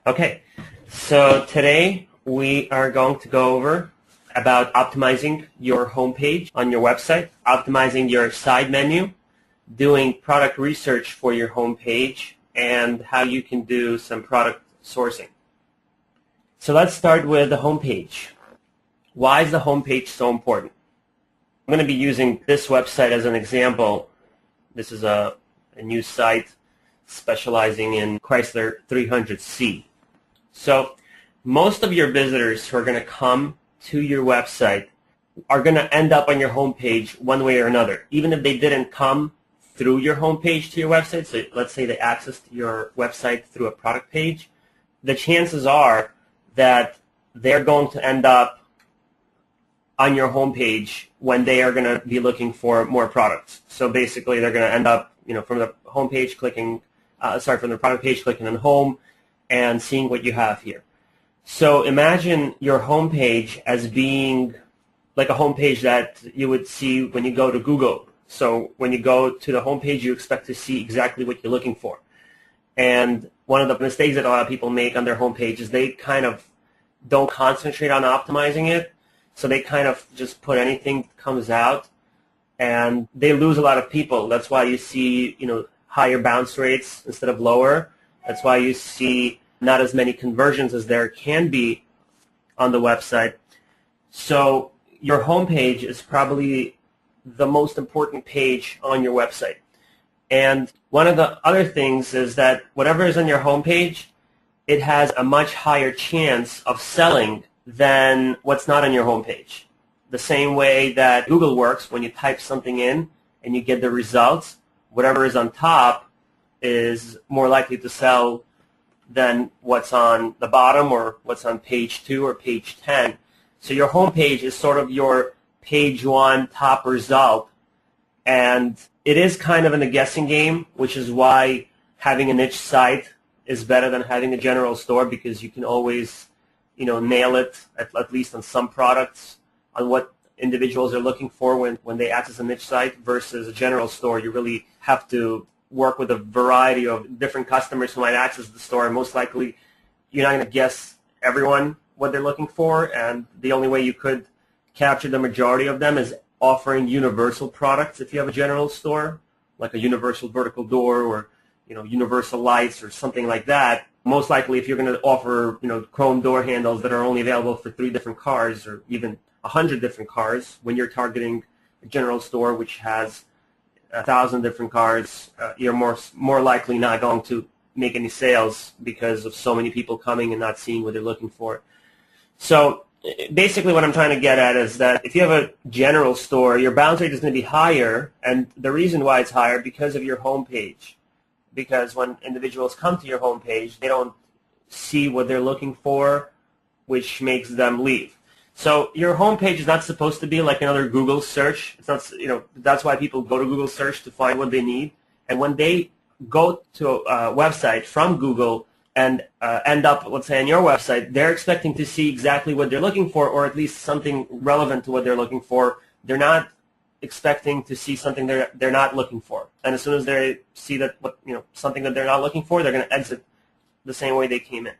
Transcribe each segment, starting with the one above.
Okay, so today we are going to go over about optimizing your homepage on your website, optimizing your side menu, doing product research for your homepage, and how you can do some product sourcing. So let's start with the homepage. Why is the homepage so important? I'm going to be using this website as an example. This is a new site specializing in Chrysler 300C. So most of your visitors who are going to come to your website are going to end up on your homepage one way or another. Even if they didn't come through your homepage to your website, so let's say they accessed your website through a product page, the chances are that they're going to end up on your homepage when they are going to be looking for more products. So basically they're going to end up, from the homepage clicking, from the product page clicking on home and seeing what you have here. So imagine your homepage as being like a homepage that you would see when you go to Google. So when you go to the homepage, you expect to see exactly what you're looking for. And one of the mistakes that a lot of people make on their homepage is they kind of don't concentrate on optimizing it. So they kind of just put anything that comes out, and they lose a lot of people. That's why you see, higher bounce rates instead of lower. That's why you see not as many conversions as there can be on the website. So your homepage is probably the most important page on your website. And one of the other things is that whatever is on your homepage, it has a much higher chance of selling than what's not on your homepage. The same way that Google works, when you type something in and you get the results, whatever is on top is more likely to sell than what's on the bottom or what's on page 2 or page 10. So your homepage is sort of your page 1 top result, and it is kind of in a guessing game, which is why having a niche site is better than having a general store, because you can always nail it, at least on some products, on what individuals are looking for when they access a niche site, versus a general store. You really have to work with a variety of different customers who might access the store. Most likely, you're not going to guess everyone what they're looking for, and the only way you could capture the majority of them is offering universal products. If you have a general store, like a universal vertical door or universal lights or something like that, most likely if you're going to offer chrome door handles that are only available for 3 different cars or even 100 different cars, when you're targeting a general store which has 1,000 different cars, you're more likely not going to make any sales because of so many people coming and not seeing what they're looking for. So basically what I'm trying to get at is that if you have a general store, your bounce rate is going to be higher, and the reason why it's higher because of your homepage. Because when individuals come to your homepage, they don't see what they're looking for, which makes them leave. So your homepage is not supposed to be like another Google search. It's not, that's why people go to Google search, to find what they need. And when they go to a website from Google and end up, let's say, on your website, they're expecting to see exactly what they're looking for, or at least something relevant to what they're looking for. They're not expecting to see something they're not looking for. And as soon as they see that something that they're not looking for, they're going to exit the same way they came in.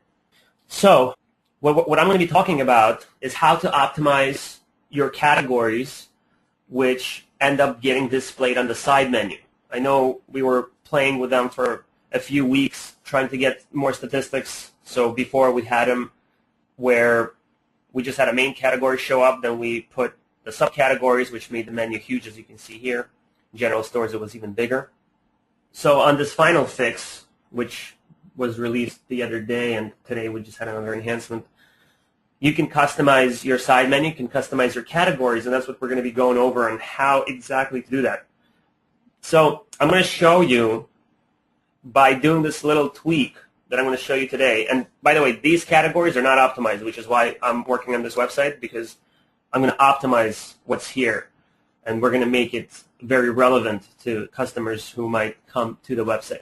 So what I'm going to be talking about is how to optimize your categories, which end up getting displayed on the side menu. I know we were playing with them for a few weeks, trying to get more statistics. So before we had them where we just had a main category show up, then we put the subcategories, which made the menu huge, as you can see here. In general stores, it was even bigger. So on this final fix, which was released the other day, and today we just had another enhancement, you can customize your side menu, you can customize your categories, and that's what we're going to be going over on how exactly to do that. So I'm going to show you by doing this little tweak that I'm going to show you today. And by the way, these categories are not optimized, which is why I'm working on this website, because I'm going to optimize what's here, and we're going to make it very relevant to customers who might come to the website.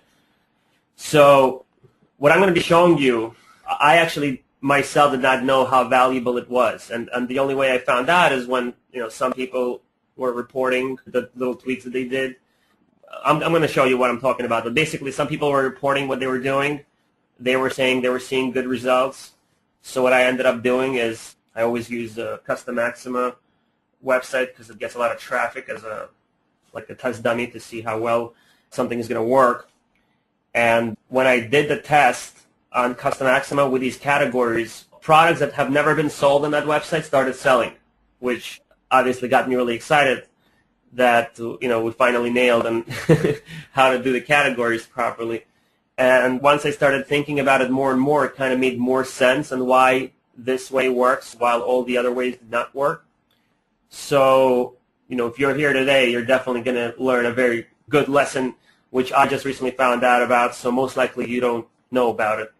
So what I'm going to be showing you, I actually myself did not know how valuable it was, and the only way I found out is when some people were reporting the little tweaks that they did. I'm going to show you what I'm talking about, but basically some people were reporting what they were doing They were saying they were seeing good results. So what I ended up doing is I always use the Custom Maxima website because it gets a lot of traffic as like a test dummy to see how well something is going to work. And when I did the test on Custom Maxima with these categories, products that have never been sold on that website started selling, which obviously got me really excited that we finally nailed on how to do the categories properly. And once I started thinking about it more and more, it kind of made more sense and why this way works while all the other ways did not work. So, if you're here today, you're definitely going to learn a very good lesson, which I just recently found out about, so most likely you don't know about it.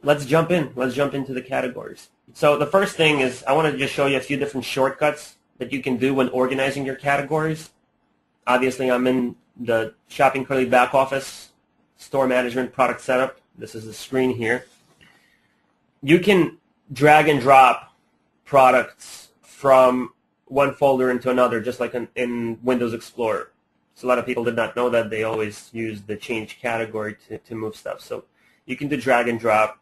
Let's jump in. Let's jump into the categories. So the first thing is I want to just show you a few different shortcuts that you can do when organizing your categories. Obviously, I'm in the Shopping Curly back office, store management, product setup. This is the screen here. You can drag and drop products from one folder into another, just like in Windows Explorer. So a lot of people did not know that. They always use the change category to move stuff. So you can do drag and drop.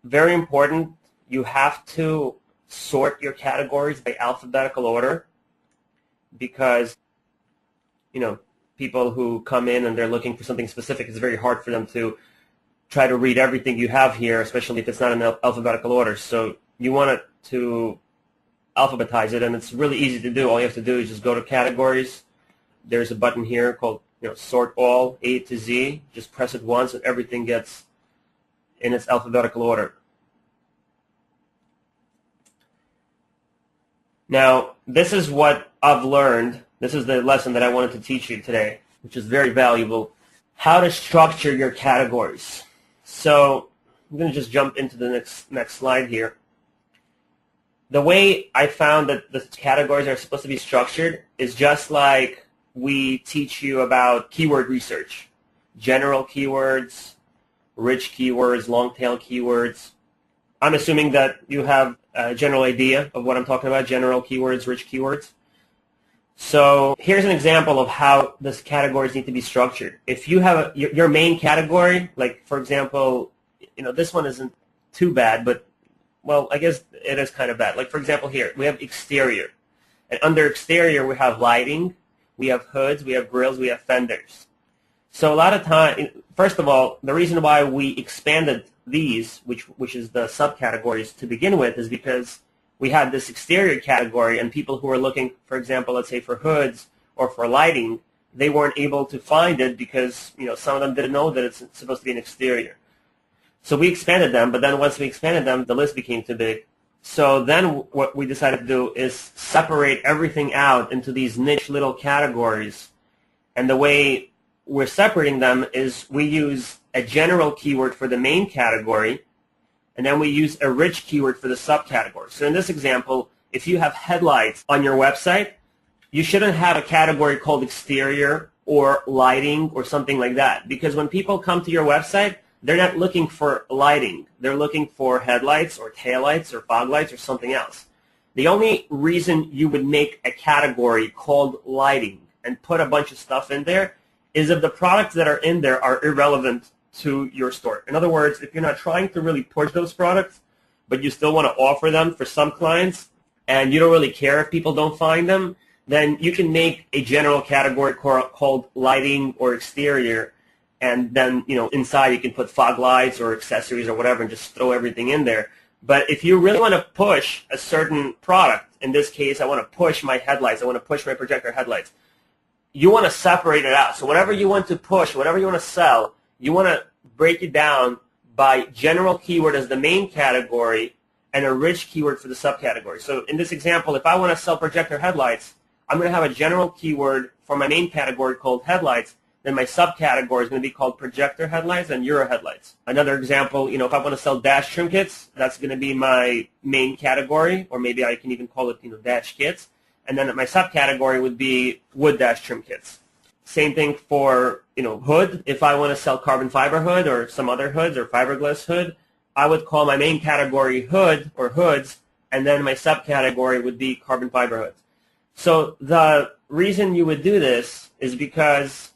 Very important, you have to sort your categories by alphabetical order because, people who come in and they're looking for something specific, it's very hard for them to try to read everything you have here, especially if it's not in alphabetical order. So you want it to alphabetize it, and it's really easy to do. All you have to do is just go to categories. There's a button here called sort all, A to Z. Just press it once and everything gets in its alphabetical order. Now, this is what I've learned. This is the lesson that I wanted to teach you today, which is very valuable. How to structure your categories. So I'm going to just jump into the next slide here. The way I found that the categories are supposed to be structured is just like we teach you about keyword research. General keywords, rich keywords, long tail keywords. I'm assuming that you have a general idea of what I'm talking about, general keywords, rich keywords. So here's an example of how these categories need to be structured. If you have your main category, like for example, this one isn't too bad, but well, I guess it is kind of bad. Like for example here, we have exterior. And under exterior, we have lighting, we have hoods, we have grills, we have fenders. So a lot of time, first of all, the reason why we expanded these, which is the subcategories to begin with, is because we had this exterior category, and people who were looking, for example, let's say for hoods or for lighting, they weren't able to find it because some of them didn't know that it's supposed to be an exterior. So we expanded them, but then once we expanded them, the list became too big. So then what we decided to do is separate everything out into these niche little categories, and the way we're separating them is we use a general keyword for the main category, and then we use a rich keyword for the subcategory. So in this example, if you have headlights on your website, you shouldn't have a category called exterior or lighting or something like that, because when people come to your website, they're not looking for lighting. They're looking for headlights or taillights or fog lights or something else. The only reason you would make a category called lighting and put a bunch of stuff in there is if the products that are in there are irrelevant to your store. In other words, if you're not trying to really push those products, but you still want to offer them for some clients, and you don't really care if people don't find them, then you can make a general category called lighting or exterior, and then inside you can put fog lights or accessories or whatever and just throw everything in there. But if you really want to push a certain product, in this case I want to push my headlights, I want to push my projector headlights, you want to separate it out. So whatever you want to push, whatever you want to sell, you want to break it down by general keyword as the main category and a rich keyword for the subcategory. So in this example, if I want to sell projector headlights, I'm going to have a general keyword for my main category called headlights. Then my subcategory is going to be called projector headlights and Euro headlights. Another example, if I want to sell dash trim kits, that's going to be my main category, or maybe I can even call it dash kits. And then my subcategory would be wood dash trim kits. Same thing for hood. If I want to sell carbon fiber hood or some other hoods or fiberglass hood, I would call my main category hood or hoods, and then my subcategory would be carbon fiber hoods. So the reason you would do this is because,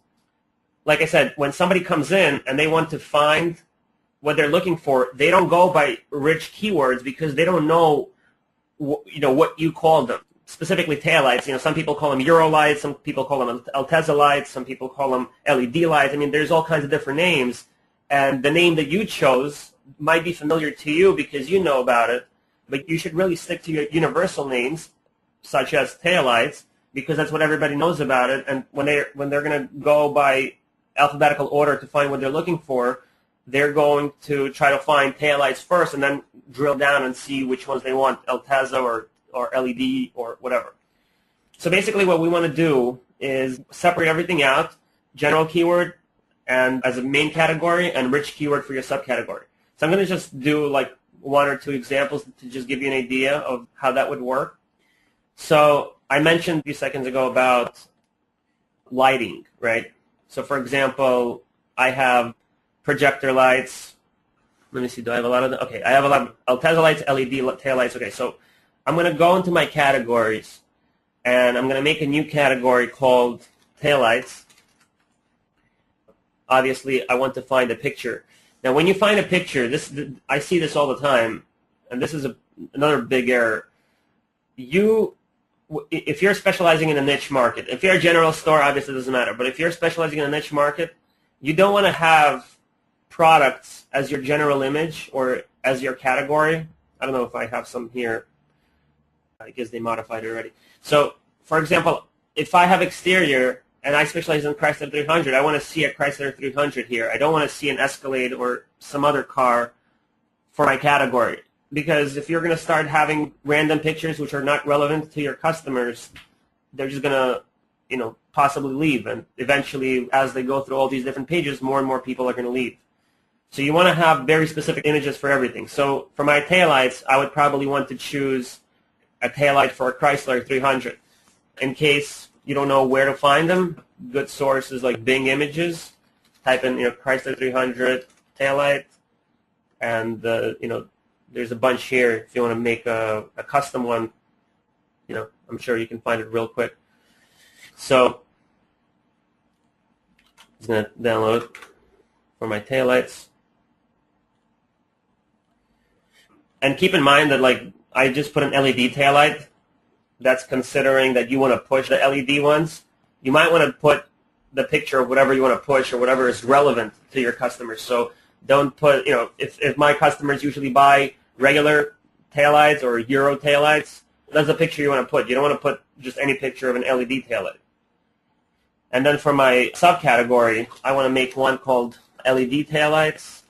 like I said, when somebody comes in and they want to find what they're looking for, they don't go by rich keywords because they don't know what you call them. Specifically taillights, some people call them Euro lights, some people call them Altezza lights, some people call them LED lights. I mean, there's all kinds of different names, and the name that you chose might be familiar to you because you know about it, but you should really stick to your universal names, such as taillights, because that's what everybody knows about it. And when they're going to go by alphabetical order to find what they're looking for, they're going to try to find taillights first and then drill down and see which ones they want, Altezza or LED or whatever. So basically what we want to do is separate everything out, general keyword and as a main category, and rich keyword for your subcategory. So I'm going to just do like one or two examples to just give you an idea of how that would work. So I mentioned a few seconds ago about lighting, right? So for example, I have projector lights. Let me see, do I have a lot of them? Okay, I have a lot of Altezza lights, LED tail lights. Okay, so I'm going to go into my categories, and I'm going to make a new category called taillights. Obviously, I want to find a picture. Now, when you find a picture, I see this all the time, and this is another big error. If you're specializing in a niche market, if you're a general store, obviously it doesn't matter, but if you're specializing in a niche market, you don't want to have products as your general image or as your category. I don't know if I have some here. I guess they modified it already. So, for example, if I have exterior and I specialize in Chrysler 300, I want to see a Chrysler 300 here. I don't want to see an Escalade or some other car for my category. Because if you're going to start having random pictures which are not relevant to your customers, they're just going to, possibly leave. And eventually, as they go through all these different pages, more and more people are going to leave. So you want to have very specific images for everything. So for my taillights, I would probably want to choose a taillight for a Chrysler 300. In case you don't know where to find them, good sources like Bing Images, type in Chrysler 300 taillight, and there's a bunch here. If you want to make a custom one, I'm sure you can find it real quick. So I'm going to download for my taillights. And keep in mind that I just put an LED taillight. That's considering that you want to push the LED ones. You might want to put the picture of whatever you want to push or whatever is relevant to your customers. So don't put, if my customers usually buy regular taillights or Euro taillights, that's the picture you want to put. You don't want to put just any picture of an LED taillight. And then for my subcategory, I want to make one called LED taillights,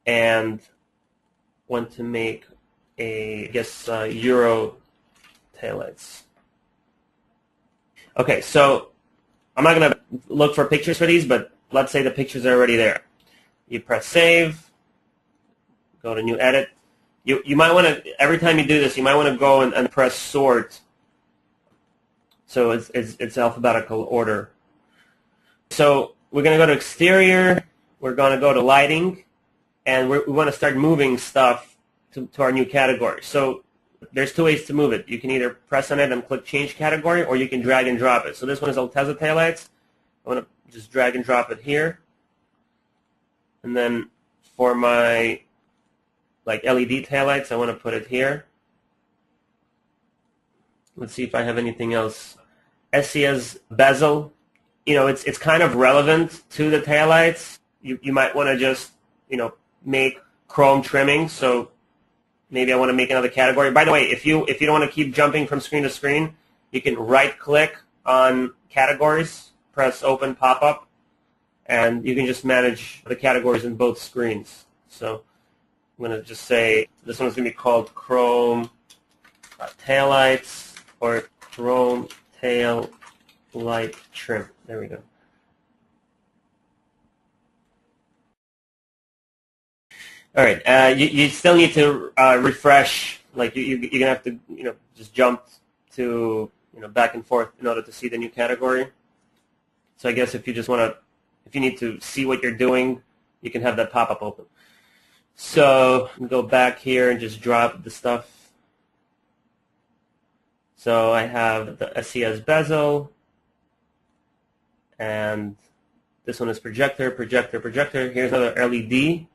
and want to make Euro taillights. Okay, so I'm not going to look for pictures for these, but let's say the pictures are already there. You press save, go to new edit. You might want to, every time you do this, you might want to go and press sort. So it's alphabetical order. So we're going to go to exterior, we're going to go to lighting, and we want to start moving stuff to our new category. So there's two ways to move it. You can either press on it and click change category, or you can drag and drop it. So this one is Altezza taillights. I want to just drag and drop it here. And then for my LED taillights, I want to put it here. Let's see if I have anything else. SCS bezel, it's kind of relevant to the taillights. You might want to just, make chrome trimming. So maybe I want to make another category. By the way, if you don't want to keep jumping from screen to screen, you can right-click on categories, press open pop-up, and you can just manage the categories in both screens. So I'm going to just say this one's going to be called Chrome Taillights or Chrome Tail Light Trim. There we go. All right. You still need to refresh. You're going to have to just jump to back and forth in order to see the new category. So I guess if you need to see what you're doing, you can have that pop-up open. So go back here and just drop the stuff. So I have the SCS bezel, and This one is projector, projector, projector. Here's another LED.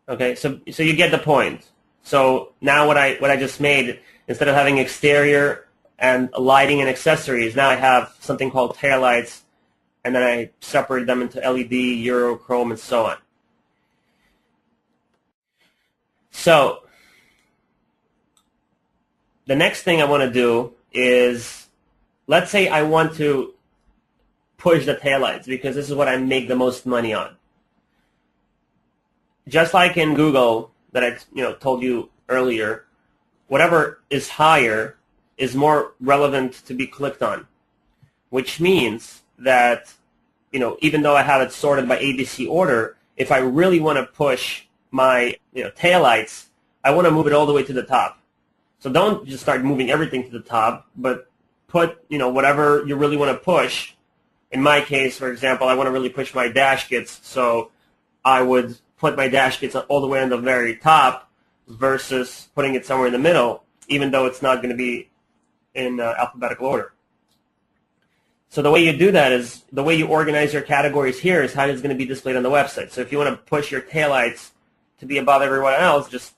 Okay, so you get the point. So now what I just made, instead of having exterior and lighting and accessories, now I have something called taillights, and then I separate them into LED, Euro, Chrome, and so on. So the next thing I want to do is, let's say I want to push the taillights because this is what I make the most money on. Just like in Google that I told you earlier, whatever is higher is more relevant to be clicked on, which means that even though I have it sorted by ABC order, if I really want to push my taillights, I want to move it all the way to the top. So don't just start moving everything to the top, but put whatever you really want to push. In my case, for example, I want to really push my dash kits, so I would put my dash kits all the way on the very top versus putting it somewhere in the middle, even though it's not going to be in alphabetical order. So the way you do that is, the way you organize your categories here is how it's going to be displayed on the website. So if you want to push your taillights to be above everyone else, just,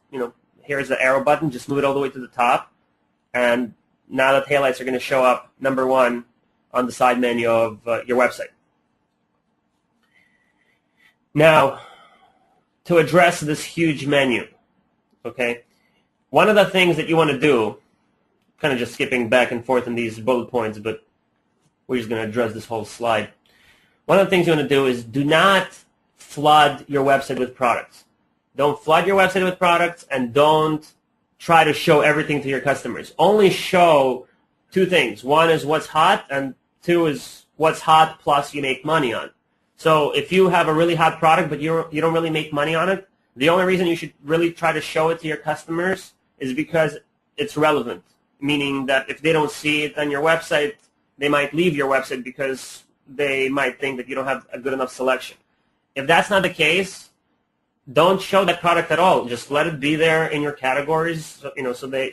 here's the arrow button, just move it all the way to the top, and now the taillights are going to show up number one on the side menu of your website. Now, to address this huge menu, okay, one of the things that you want to do, kind of just skipping back and forth in these bullet points, but we're just going to address this whole slide. One of the things you want to do is do not flood your website with products. Don't flood your website with products, and don't try to show everything to your customers. Only show two things. One is what's hot, and two is what's hot plus you make money on. So if you have a really hot product but you don't really make money on it, the only reason you should really try to show it to your customers is because it's relevant, meaning that if they don't see it on your website, they might leave your website because they might think that you don't have a good enough selection. If that's not the case, don't show that product at all. Just let it be there in your categories,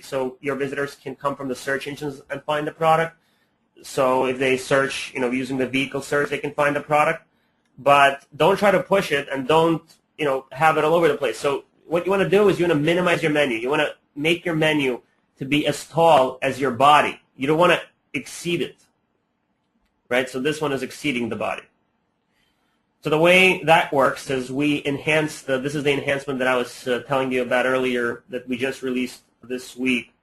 so your visitors can come from the search engines and find the product. So if they search, using the vehicle search, they can find the product. But don't try to push it, and don't, have it all over the place. So what you want to do is you want to minimize your menu. You want to make your menu to be as tall as your body. You don't want to exceed it, right? So this one is exceeding the body. So the way that works is we enhance this is the enhancement that I was telling you about earlier that we just released this week.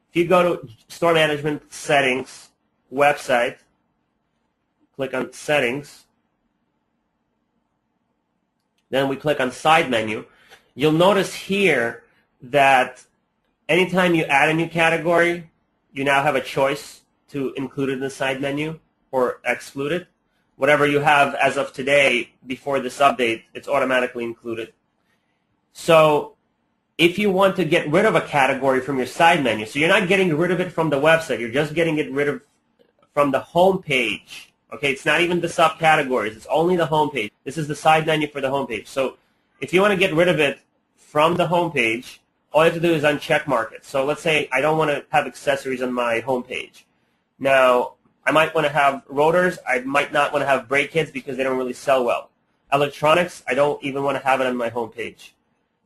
If you go to Store Management Settings, Website, click on Settings, then we click on Side Menu, you'll notice here that anytime you add a new category, you now have a choice to include it in the side menu or exclude it. Whatever you have as of today, before this update, it's automatically included. So if you want to get rid of a category from your side menu, so you're not getting rid of it from the website, you're just getting it rid of from the home page. Okay, it's not even the subcategories, it's only the home page. This is the side menu for the home page. So if you want to get rid of it from the home page, all you have to do is uncheck mark it. So let's say I don't want to have accessories on my home page. Now, I might want to have rotors. I might not want to have brake kits because they don't really sell well. Electronics, I don't even want to have it on my home page.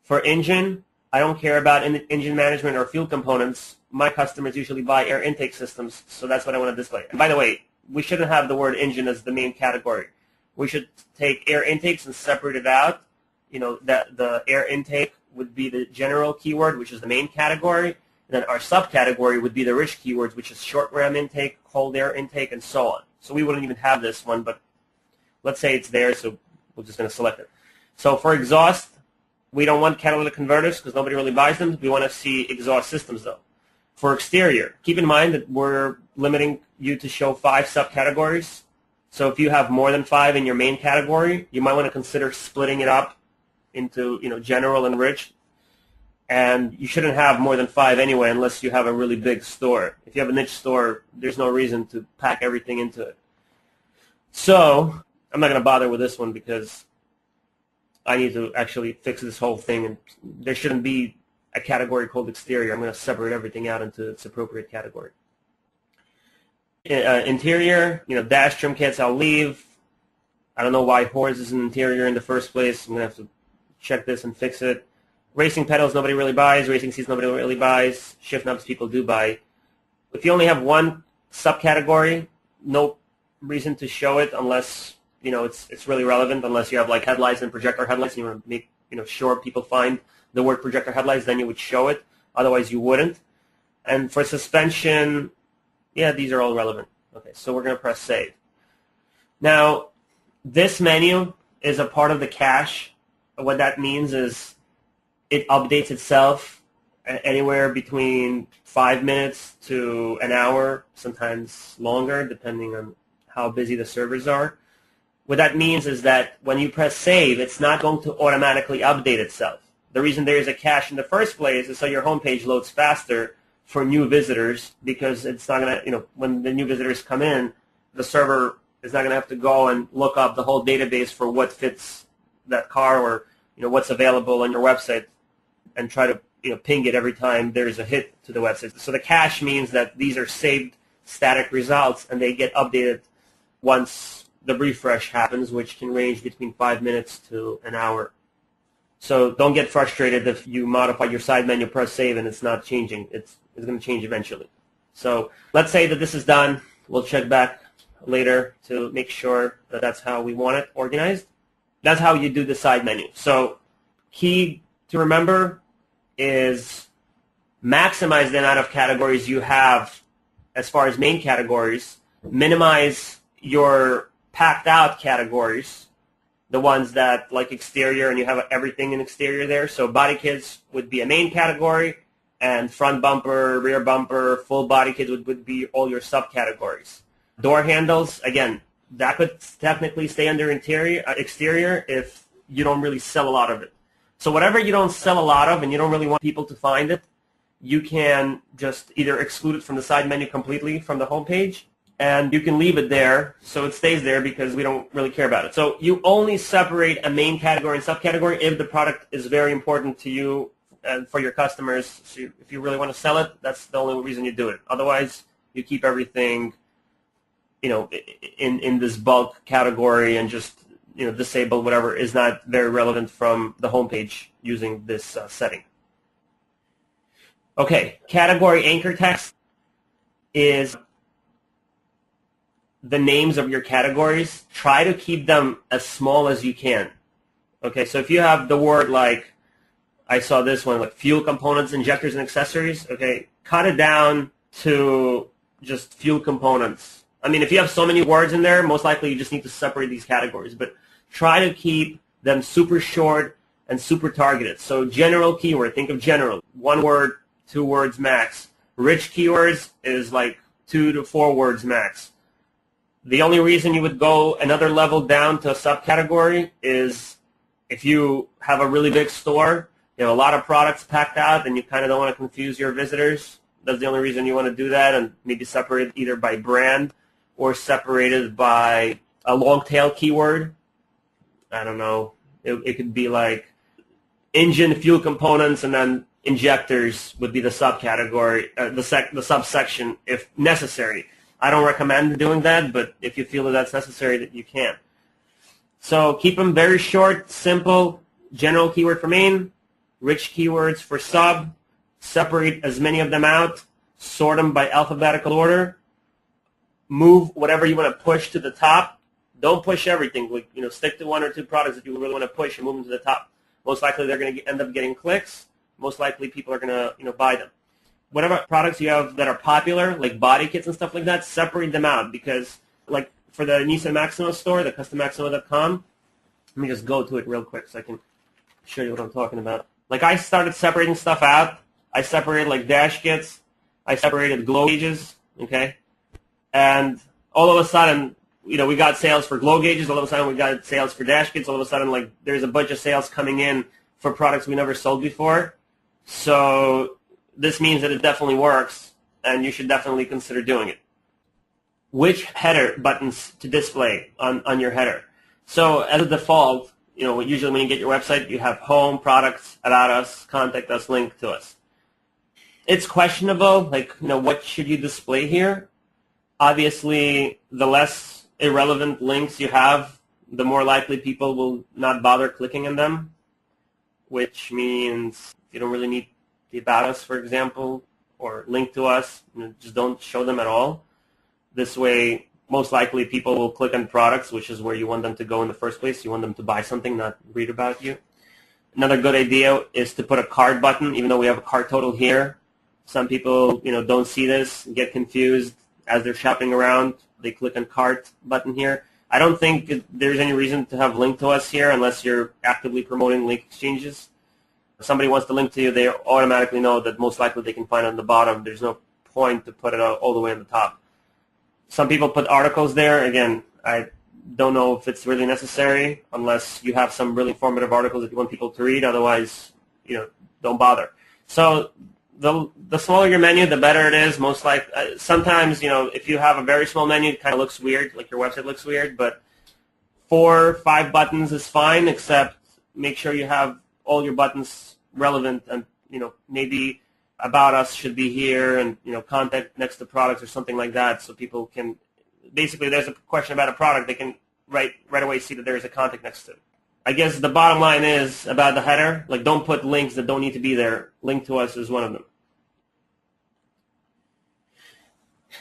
For engine, I don't care about engine management or fuel components. My customers usually buy air intake systems, so that's what I want to display. And by the way, we shouldn't have the word engine as the main category. We should take air intakes and separate it out. That the air intake would be the general keyword, which is the main category. And then our subcategory would be the rich keywords, which is short ram intake, cold air intake, and so on. So we wouldn't even have this one, but let's say it's there, so we're just going to select it. So for exhaust, we don't want catalytic converters because nobody really buys them. We want to see exhaust systems, though. For exterior, keep in mind that we're limiting you to show 5 subcategories. So if you have more than 5 in your main category, you might want to consider splitting it up into general and rich. And you shouldn't have more than 5 anyway unless you have a really big store. If you have a niche store, there's no reason to pack everything into it. So I'm not going to bother with this one because I need to actually fix this whole thing. And there shouldn't be a category called exterior. I'm going to separate everything out into its appropriate category. Interior, dash trim kits, I'll leave. I don't know why Horse is an interior in the first place. I'm going to have to check this and fix it. Racing pedals, nobody really buys. Racing seats, nobody really buys. Shift knobs, people do buy. If you only have one subcategory, no reason to show it unless, it's really relevant, unless you have like headlights and projector headlights and you want to make, sure people find the word projector headlights, then you would show it. Otherwise, you wouldn't. And for suspension, yeah, these are all relevant. Okay, so we're going to press save. Now, this menu is a part of the cache. What that means is it updates itself anywhere between 5 minutes to an hour, sometimes longer, depending on how busy the servers are. What that means is that when you press save, it's not going to automatically update itself. The reason there is a cache in the first place is so your homepage loads faster for new visitors, because it's not going to, when the new visitors come in, the server is not going to have to go and look up the whole database for what fits that car or, what's available on your website and try to, ping it every time there's a hit to the website. So the cache means that these are saved static results and they get updated once the refresh happens, which can range between 5 minutes to an hour. So don't get frustrated if you modify your side menu, press save, and it's not changing. It's going to change eventually. So let's say that this is done. We'll check back later to make sure that that's how we want it organized. That's how you do the side menu. So key to remember is maximize the amount of categories you have as far as main categories. Minimize your packed out categories, the ones that like exterior and you have everything in exterior there. So body kits would be a main category, and front bumper, rear bumper, full body kits would be all your subcategories. Door handles, again, that could technically stay under exterior if you don't really sell a lot of it. So whatever you don't sell a lot of and you don't really want people to find it, you can just either exclude it from the side menu completely from the homepage, and you can leave it there so it stays there because we don't really care about it. So you only separate a main category and subcategory if the product is very important to you and for your customers. So if you really want to sell it, that's the only reason you do it. Otherwise, you keep everything, in this bulk category and just, disable whatever is not very relevant from the homepage using this setting. Okay, category anchor text is the names of your categories. Try to keep them as small as you can. Okay, so if you have the word like, I saw this one, like fuel components, injectors, and accessories, okay, cut it down to just fuel components. I mean, if you have so many words in there, most likely you just need to separate these categories, but try to keep them super short and super targeted. So general keyword, think of general, 1 word, 2 words max. Rich keywords is like 2 to 4 words max. The only reason you would go another level down to a subcategory is if you have a really big store, a lot of products packed out, and you kind of don't want to confuse your visitors. That's the only reason you want to do that, and maybe separate either by brand or separated by a long tail keyword. I don't know. It could be like engine fuel components, and then injectors would be the subcategory, the subsection if necessary. I don't recommend doing that, but if you feel that that's necessary, that you can. So keep them very short, simple, general keyword for main, rich keywords for sub, separate as many of them out, sort them by alphabetical order, move whatever you want to push to the top. Don't push everything. Like, stick to 1 or 2 products that you really want to push and move them to the top. Most likely they're going to end up getting clicks. Most likely people are going to buy them. Whatever products you have that are popular, like body kits and stuff like that, separate them out, because like for the Nissan Maxima store, the custommaxima.com, let me just go to it real quick so I can show you what I'm talking about. Like I started separating stuff out. I separated like dash kits. I separated glow gauges, okay? And all of a sudden, we got sales for glow gauges. All of a sudden, we got sales for dash kits. All of a sudden, like there's a bunch of sales coming in for products we never sold before. So this means that it definitely works, and you should definitely consider doing it. Which header buttons to display on your header? So as a default, usually when you get your website, you have home, products, about us, contact us, link to us. It's questionable, like, what should you display here? Obviously, the less irrelevant links you have, the more likely people will not bother clicking on them, which means you don't really need the About Us, for example, or link to us. Just don't show them at all. This way, most likely people will click on products, which is where you want them to go in the first place. You want them to buy something, not read about you. Another good idea is to put a cart button, even though we have a cart total here. Some people, don't see this, get confused as they're shopping around. They click on cart button here. I don't think there's any reason to have link to us here unless you're actively promoting link exchanges. If somebody wants to link to you, they automatically know that most likely they can find it on the bottom. There's no point to put it all the way on the top. Some people put articles there. Again, I don't know if it's really necessary unless you have some really informative articles that you want people to read. Otherwise, don't bother. So the smaller your menu, the better it is. Most likely, sometimes, if you have a very small menu, it kind of looks weird, like your website looks weird. But 4 or 5 buttons is fine, except make sure you have all your buttons relevant, and maybe About Us should be here, and contact next to products or something like that, so people can basically, there's a question about a product, they can right away see that there is a contact next to it. I guess the bottom line is about the header, like don't put links that don't need to be there. Link to us is one of them.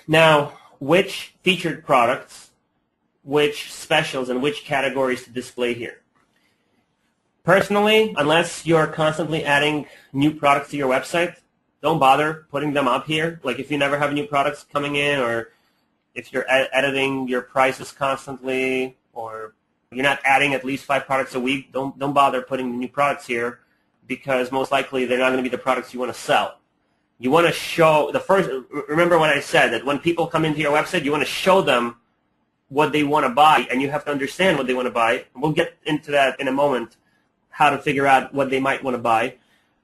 Now, which featured products, which specials, and which categories to display here? Personally, unless you're constantly adding new products to your website, don't bother putting them up here. Like if you never have new products coming in, or if you're editing your prices constantly, or you're not adding at least 5 products a week, don't bother putting the new products here, because most likely they're not going to be the products you want to sell. You want to show remember when I said that when people come into your website, you want to show them what they want to buy, and you have to understand what they want to buy. We'll get into that in a moment, how to figure out what they might want to buy.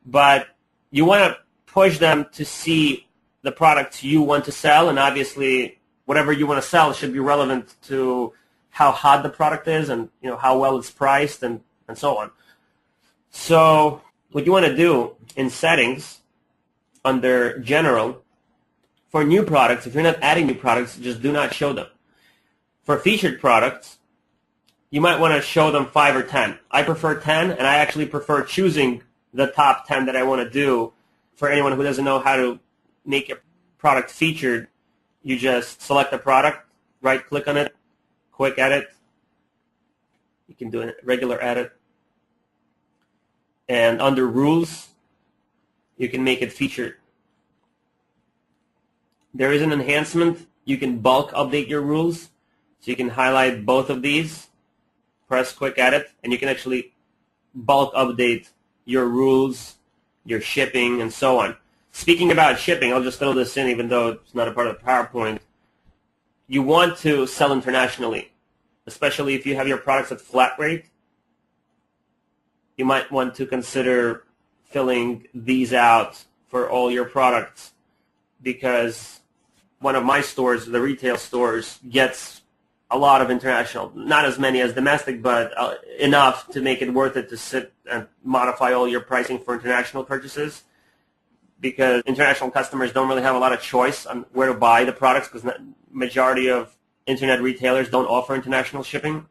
But you want to push them to see the products you want to sell, and obviously whatever you want to sell should be relevant to how hot the product is, and how well it's priced, and so on. So what you want to do in settings under general, for new products, if you're not adding new products, just do not show them. For featured products, you might want to show them 5 or 10. I prefer 10, and I actually prefer choosing the top 10 that I want to do. For anyone who doesn't know how to make a product featured, you just select a product, right-click on it, quick edit. You can do a regular edit. And under rules, you can make it featured. There is an enhancement. You can bulk update your rules. So you can highlight both of these, press quick edit, and you can actually bulk update your rules, your shipping, and so on. Speaking about shipping, I'll just throw this in even though it's not a part of the PowerPoint. You want to sell internationally, especially if you have your products at flat rate. You might want to consider filling these out for all your products, because one of my stores, the retail stores, gets a lot of international, not as many as domestic, but enough to make it worth it to sit and modify all your pricing for international purchases, because international customers don't really have a lot of choice on where to buy the products, because the majority of internet retailers don't offer international shipping.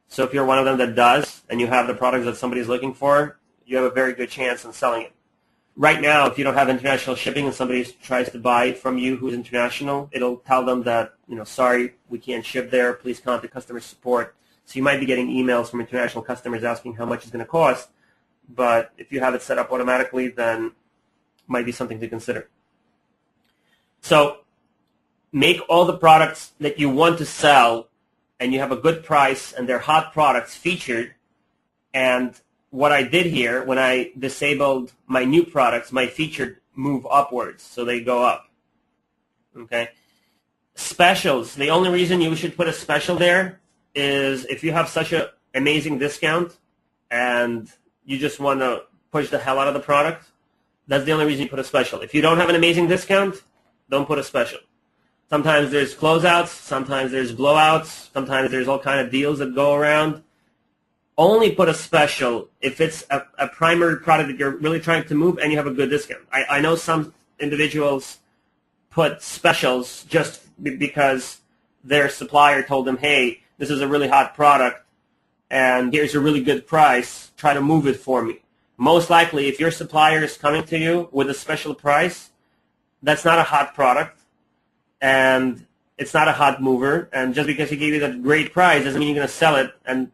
So if you're one of them that does, and you have the products that somebody's looking for, you have a very good chance in selling it. Right now, if you don't have international shipping and somebody tries to buy it from you who's international, it'll tell them that, sorry, we can't ship there. Please contact customer support. So you might be getting emails from international customers asking how much it's going to cost. But if you have it set up automatically, then it might be something to consider. So make all the products that you want to sell and you have a good price and they're hot products featured. And what I did here, when I disabled my new products, my featured move upwards, so they go up. Okay. Specials, the only reason you should put a special there is if you have such an amazing discount and you just want to push the hell out of the product, that's the only reason you put a special. If you don't have an amazing discount, don't put a special. Sometimes there's closeouts, sometimes there's blowouts, sometimes there's all kind of deals that go around. Only put a special if it's a primary product that you're really trying to move and you have a good discount. I know some individuals put specials just because their supplier told them, hey, this is a really hot product and here's a really good price, try to move it for me. Most likely, if your supplier is coming to you with a special price, that's not a hot product and it's not a hot mover. And just because he gave you that great price doesn't mean you're going to sell it, and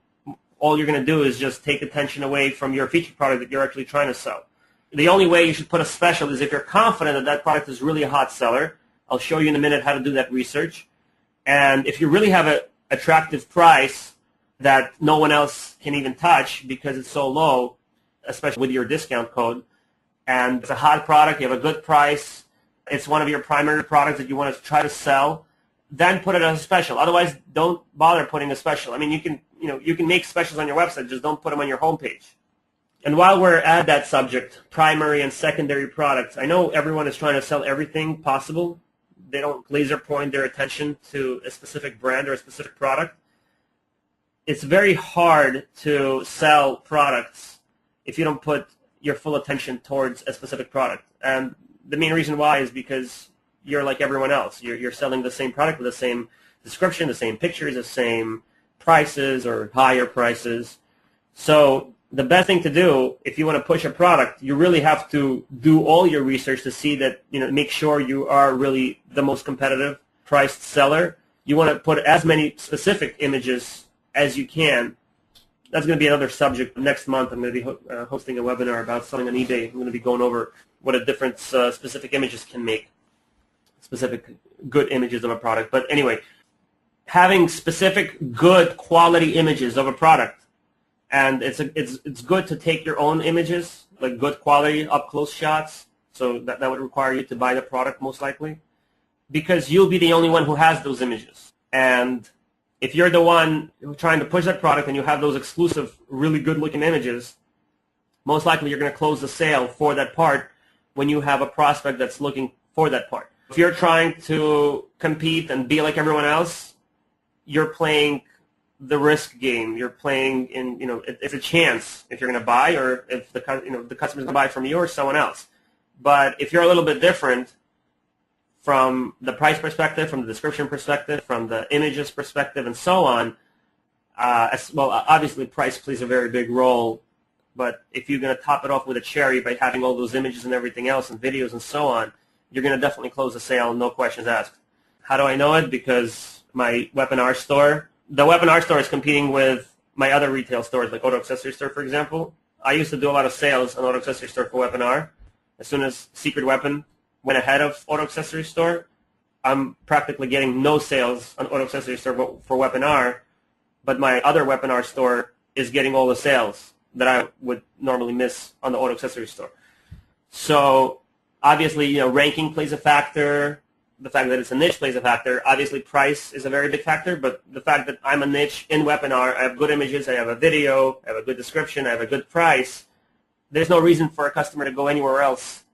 all you're going to do is just take attention away from your featured product that you're actually trying to sell. The only way you should put a special is if you're confident that that product is really a hot seller. I'll show you in a minute how to do that research. And if you really have an attractive price that no one else can even touch because it's so low, especially with your discount code, and it's a hot product, you have a good price, it's one of your primary products that you want to try to sell, then put it as a special. Otherwise, don't bother putting a special. I mean, you can make specials on your website, just don't put them on your homepage. And while we're at that subject, primary and secondary products, I know everyone is trying to sell everything possible. They don't laser point their attention to a specific brand or a specific product. It's very hard to sell products if you don't put your full attention towards a specific product. And the main reason why is because you're like everyone else. You're selling the same product with the same description, the same pictures, the same prices or higher prices. So the best thing to do if you want to push a product, you really have to do all your research to see that, make sure you are really the most competitive priced seller. You want to put as many specific images as you can. That's going to be another subject. Next month, I'm going to be hosting a webinar about selling on eBay. I'm going to be going over what a different specific images can make, specific good images of a product. But anyway, having specific good quality images of a product, and it's good to take your own images, like good quality up-close shots, so that would require you to buy the product most likely, because you'll be the only one who has those images. And if you're the one trying to push that product and you have those exclusive, really good-looking images, most likely you're going to close the sale for that part when you have a prospect that's looking for that part. If you're trying to compete and be like everyone else, you're playing the risk game. You're playing in, it's a chance if you're going to buy or if the customer's going to buy from you or someone else. But if you're a little bit different from the price perspective, from the description perspective, from the images perspective, and so on, obviously price plays a very big role. But if you're going to top it off with a cherry by having all those images and everything else and videos and so on, you're going to definitely close the sale, no questions asked. How do I know it? Because my webinar store, the webinar store is competing with my other retail stores, like Auto Accessory Store, for example. I used to do a lot of sales on Auto Accessory Store for webinar. As soon as Secret Weapon went ahead of Auto Accessory Store, I'm practically getting no sales on Auto Accessory Store for webinar, but my other webinar store is getting all the sales that I would normally miss on the Auto Accessory Store. So obviously, ranking plays a factor. The fact that it's a niche plays a factor. Obviously, price is a very big factor, but the fact that I'm a niche in webinar, I have good images, I have a video, I have a good description, I have a good price, there's no reason for a customer to go anywhere else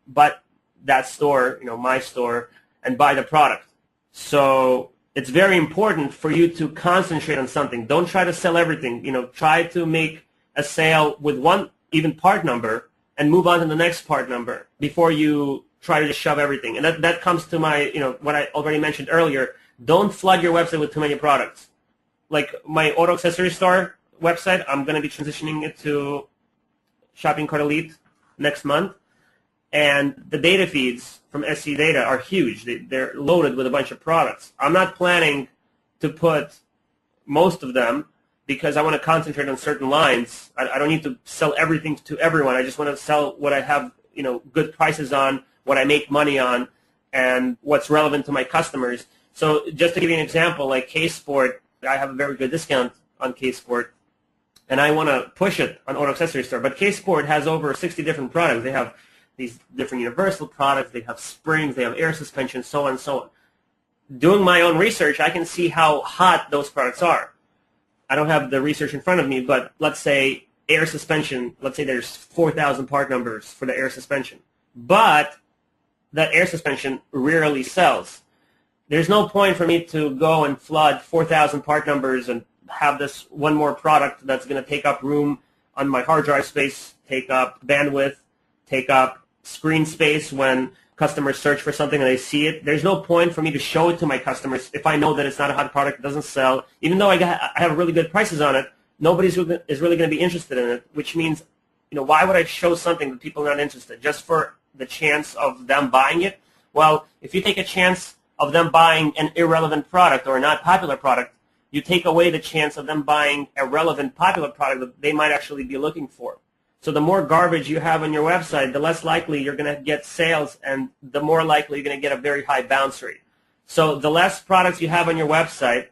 but that store, my store, and buy the product. So it's very important for you to concentrate on something. Don't try to sell everything. Try to make a sale with one even part number and move on to the next part number before you try to just shove everything. And that comes to my, what I already mentioned earlier. Don't flood your website with too many products. Like my Auto Accessory Store website, I'm going to be transitioning it to Shopping Cart Elite next month. And the data feeds from SC Data are huge. They're loaded with a bunch of products. I'm not planning to put most of them because I want to concentrate on certain lines. I don't need to sell everything to everyone. I just want to sell what I have, good prices on, what I make money on, and what's relevant to my customers. So just to give you an example, like K-Sport, I have a very good discount on K-Sport, and I want to push it on Auto Accessory Store. But K-Sport has over 60 different products. They have these different universal products. They have springs. They have air suspension, so on and so on. Doing my own research, I can see how hot those products are. I don't have the research in front of me, but let's say air suspension, let's say there's 4,000 part numbers for the air suspension. But that air suspension rarely sells. There's no point for me to go and flood 4,000 part numbers and have this one more product that's going to take up room on my hard drive space, take up bandwidth, take up screen space when customers search for something and they see it, there's no point for me to show it to my customers if I know that it's not a hot product, it doesn't sell. Even though I have really good prices on it, nobody's is really going to be interested in it, which means, why would I show something that people are not interested? Just for the chance of them buying it? Well, if you take a chance of them buying an irrelevant product or a not popular product, you take away the chance of them buying a relevant, popular product that they might actually be looking for. So the more garbage you have on your website, the less likely you're going to get sales, and the more likely you're going to get a very high bounce rate. So the less products you have on your website,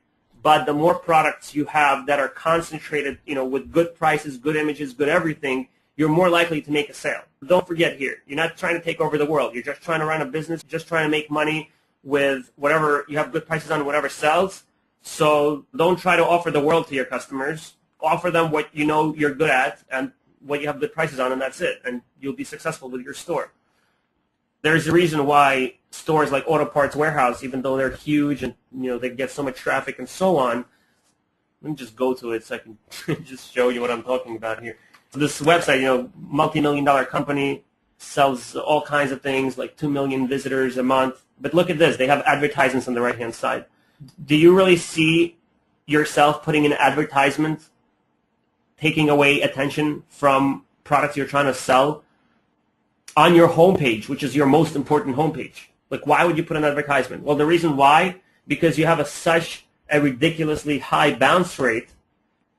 but the more products you have that are concentrated, with good prices, good images, good everything, you're more likely to make a sale. Don't forget here, you're not trying to take over the world. You're just trying to run a business, just trying to make money with whatever you have good prices on, whatever sells. So don't try to offer the world to your customers. Offer them what you're good at and what you have good prices on, and that's it. And you'll be successful with your store. There's a reason why stores like Auto Parts Warehouse, even though they're huge and they get so much traffic and so on. Let me just go to it so I can just show you what I'm talking about here. So this website, multi-million-dollar company, sells all kinds of things, like 2 million visitors a month. But look at this. They have advertisements on the right-hand side. Do you really see yourself putting an advertisement taking away attention from products you're trying to sell on your homepage, which is your most important homepage? Like, why would you put an advertisement? Well, the reason why, because you have such a ridiculously high bounce rate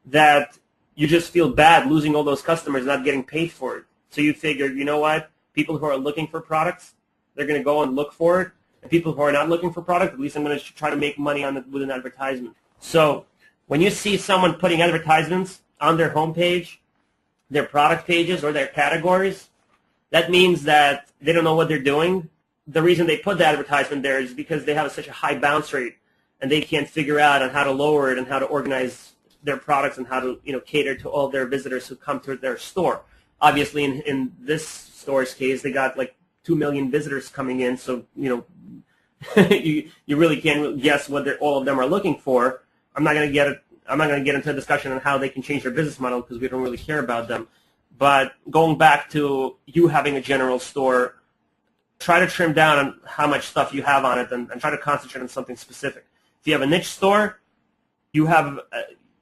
that you just feel bad losing all those customers, not getting paid for it. So you figure, you know what? People who are looking for products, they're going to go and look for it. And people who are not looking for product, at least I'm going to try to make money on it with an advertisement. So when you see someone putting advertisements on their homepage, their product pages, or their categories, that means that they don't know what they're doing. The reason they put the advertisement there is because they have such a high bounce rate, and they can't figure out on how to lower it and how to organize their products and how to cater to all their visitors who come to their store. Obviously, in this store's case, they got like 2 million visitors coming in, so you really can't guess what all of them are looking for. I'm not going to get into a discussion on how they can change their business model because we don't really care about them. But going back to you having a general store, try to trim down on how much stuff you have on it and try to concentrate on something specific. If you have a niche store, you have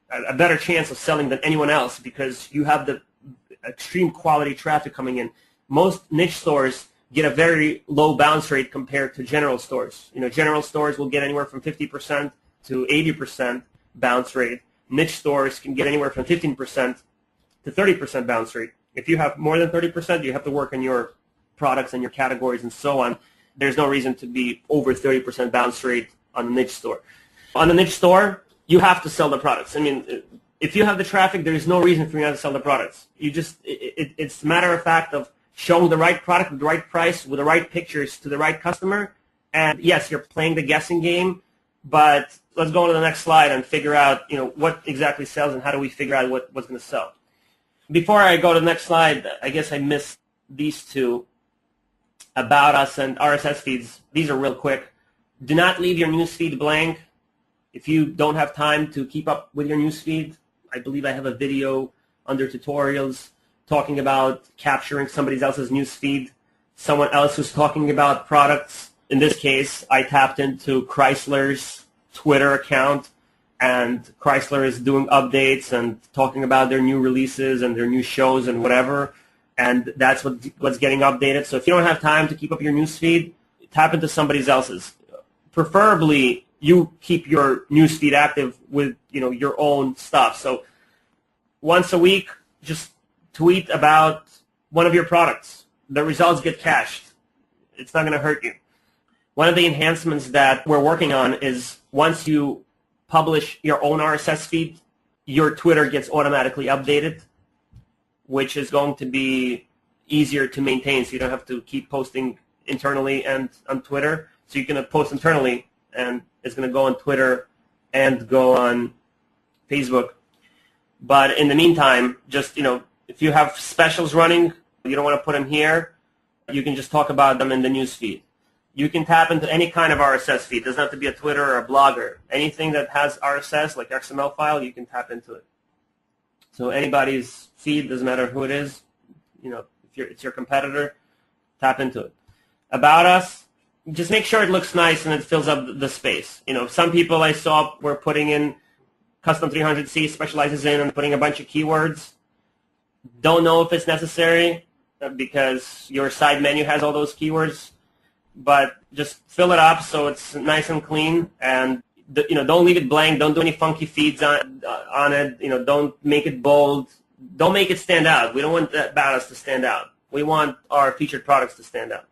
a better chance of selling than anyone else because you have the extreme quality traffic coming in. Most niche stores get a very low bounce rate compared to general stores. General stores will get anywhere from 50% to 80% bounce rate. Niche stores can get anywhere from 15% to 30% bounce rate. If you have more than 30%, you have to work on your products and your categories and so on. There's no reason to be over 30% bounce rate on a niche store. On a niche store, you have to sell the products. I mean, if you have the traffic, there is no reason for you not to sell the products. It's a matter of fact of showing the right product at the right price with the right pictures to the right customer. And yes, you're playing the guessing game, but let's go on to the next slide and figure out, what exactly sells and how do we figure out what's going to sell. Before I go to the next slide, I guess I missed these two, About Us and RSS feeds. These are real quick. Do not leave your newsfeed blank. If you don't have time to keep up with your newsfeed, I believe I have a video under tutorials talking about capturing somebody else's newsfeed, someone else who's talking about products. In this case, I tapped into Chrysler's Twitter account, and Chrysler is doing updates and talking about their new releases and their new shows and whatever, and that's what's getting updated. So if you don't have time to keep up your newsfeed, tap into somebody else's. Preferably, you keep your newsfeed active with your own stuff. So once a week, just tweet about one of your products. The results get cached. It's not going to hurt you. One of the enhancements that we're working on is once you publish your own RSS feed, your Twitter gets automatically updated, which is going to be easier to maintain, so you don't have to keep posting internally and on Twitter. So you can post internally, and it's going to go on Twitter and go on Facebook. But in the meantime, just, if you have specials running, you don't want to put them here, you can just talk about them in the news feed. You can tap into any kind of RSS feed. It doesn't have to be a Twitter or a blogger. Anything that has RSS, like XML file, you can tap into it. So anybody's feed, doesn't matter who it is, if it's your competitor, tap into it. about us, just make sure it looks nice and it fills up the space. Some people I saw were putting in custom 300C specializes in and putting a bunch of keywords. Don't know if it's necessary because your side menu has all those keywords, but just fill it up so it's nice and clean, and don't leave it blank. Don't do any funky feeds on it. Don't make it bold. Don't make it stand out. We don't want that about us to stand out. We want our featured products to stand out.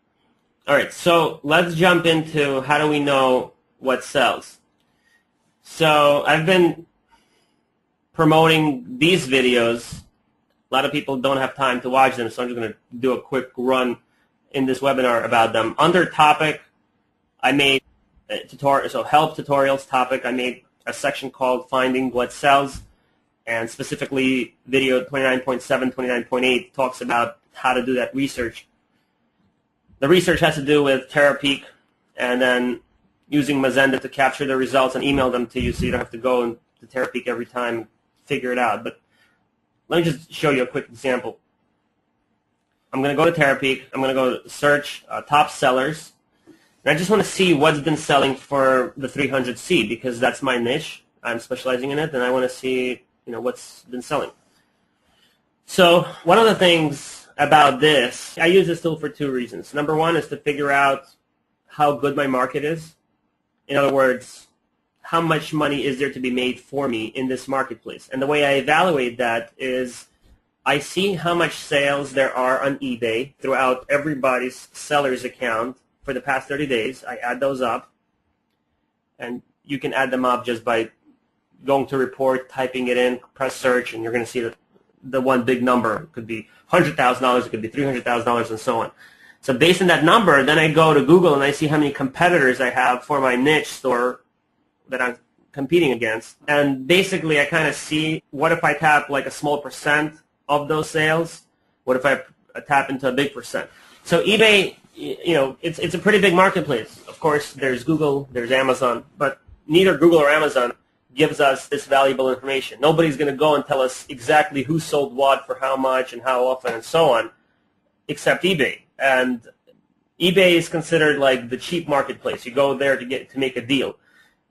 All right, so let's jump into how do we know what sells. So I've been promoting these videos. A lot of people don't have time to watch them, so I'm just going to do a quick run in this webinar about them. Under topic, I made a tutorial, so help tutorials topic, I made a section called Finding What Sells, and specifically video 29.7, 29.8 talks about how to do that research. The research has to do with Terapeak and then using Mazenda to capture the results and email them to you so you don't have to go to Terapeak every time and figure it out. But let me just show you a quick example. I'm going to go to Terapeak. I'm going to go to search top sellers. And I just want to see what's been selling for the 300C because that's my niche. I'm specializing in it, and I want to see what's been selling. So one of the things about this, I use this tool for two reasons. Number one is to figure out how good my market is. In other words, how much money is there to be made for me in this marketplace? And the way I evaluate that is I see how much sales there are on eBay throughout everybody's seller's account for the past 30 days. I add those up, and you can add them up just by going to report, typing it in, press search, and you're going to see the one big number. It could be $100,000, it could be $300,000, and so on. So based on that number, then I go to Google and I see how many competitors I have for my niche store that I'm competing against. And basically I kind of see, what if I tap like a small percent of those sales? What if I tap into a big percent? So eBay, it's a pretty big marketplace. Of course, there's Google, there's Amazon, but neither Google or Amazon gives us this valuable information. Nobody's going to go and tell us exactly who sold what for how much and how often and so on, except eBay. And eBay is considered like the cheap marketplace. You go there to make a deal,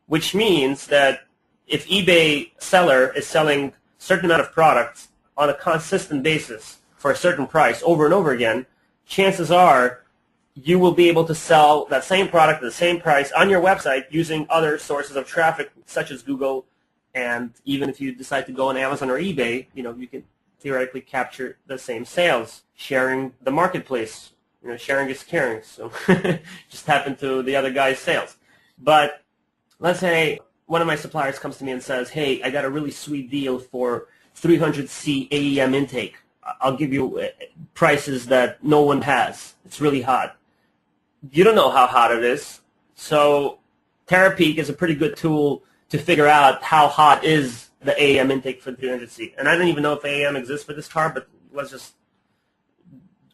which means that if eBay seller is selling a certain amount of products on a consistent basis for a certain price over and over again, chances are you will be able to sell that same product at the same price on your website using other sources of traffic such as Google. And even if you decide to go on Amazon or eBay, you can theoretically capture the same sales, sharing the marketplace. Sharing is caring, so just tap into the other guy's sales. But let's say one of my suppliers comes to me and says, hey, I got a really sweet deal for 300C AEM intake. I'll give you prices that no one has. It's really hot. You don't know how hot it is. So Terapeak is a pretty good tool to figure out how hot is the AEM intake for the 300C. And I don't even know if AEM exists for this car, but let's just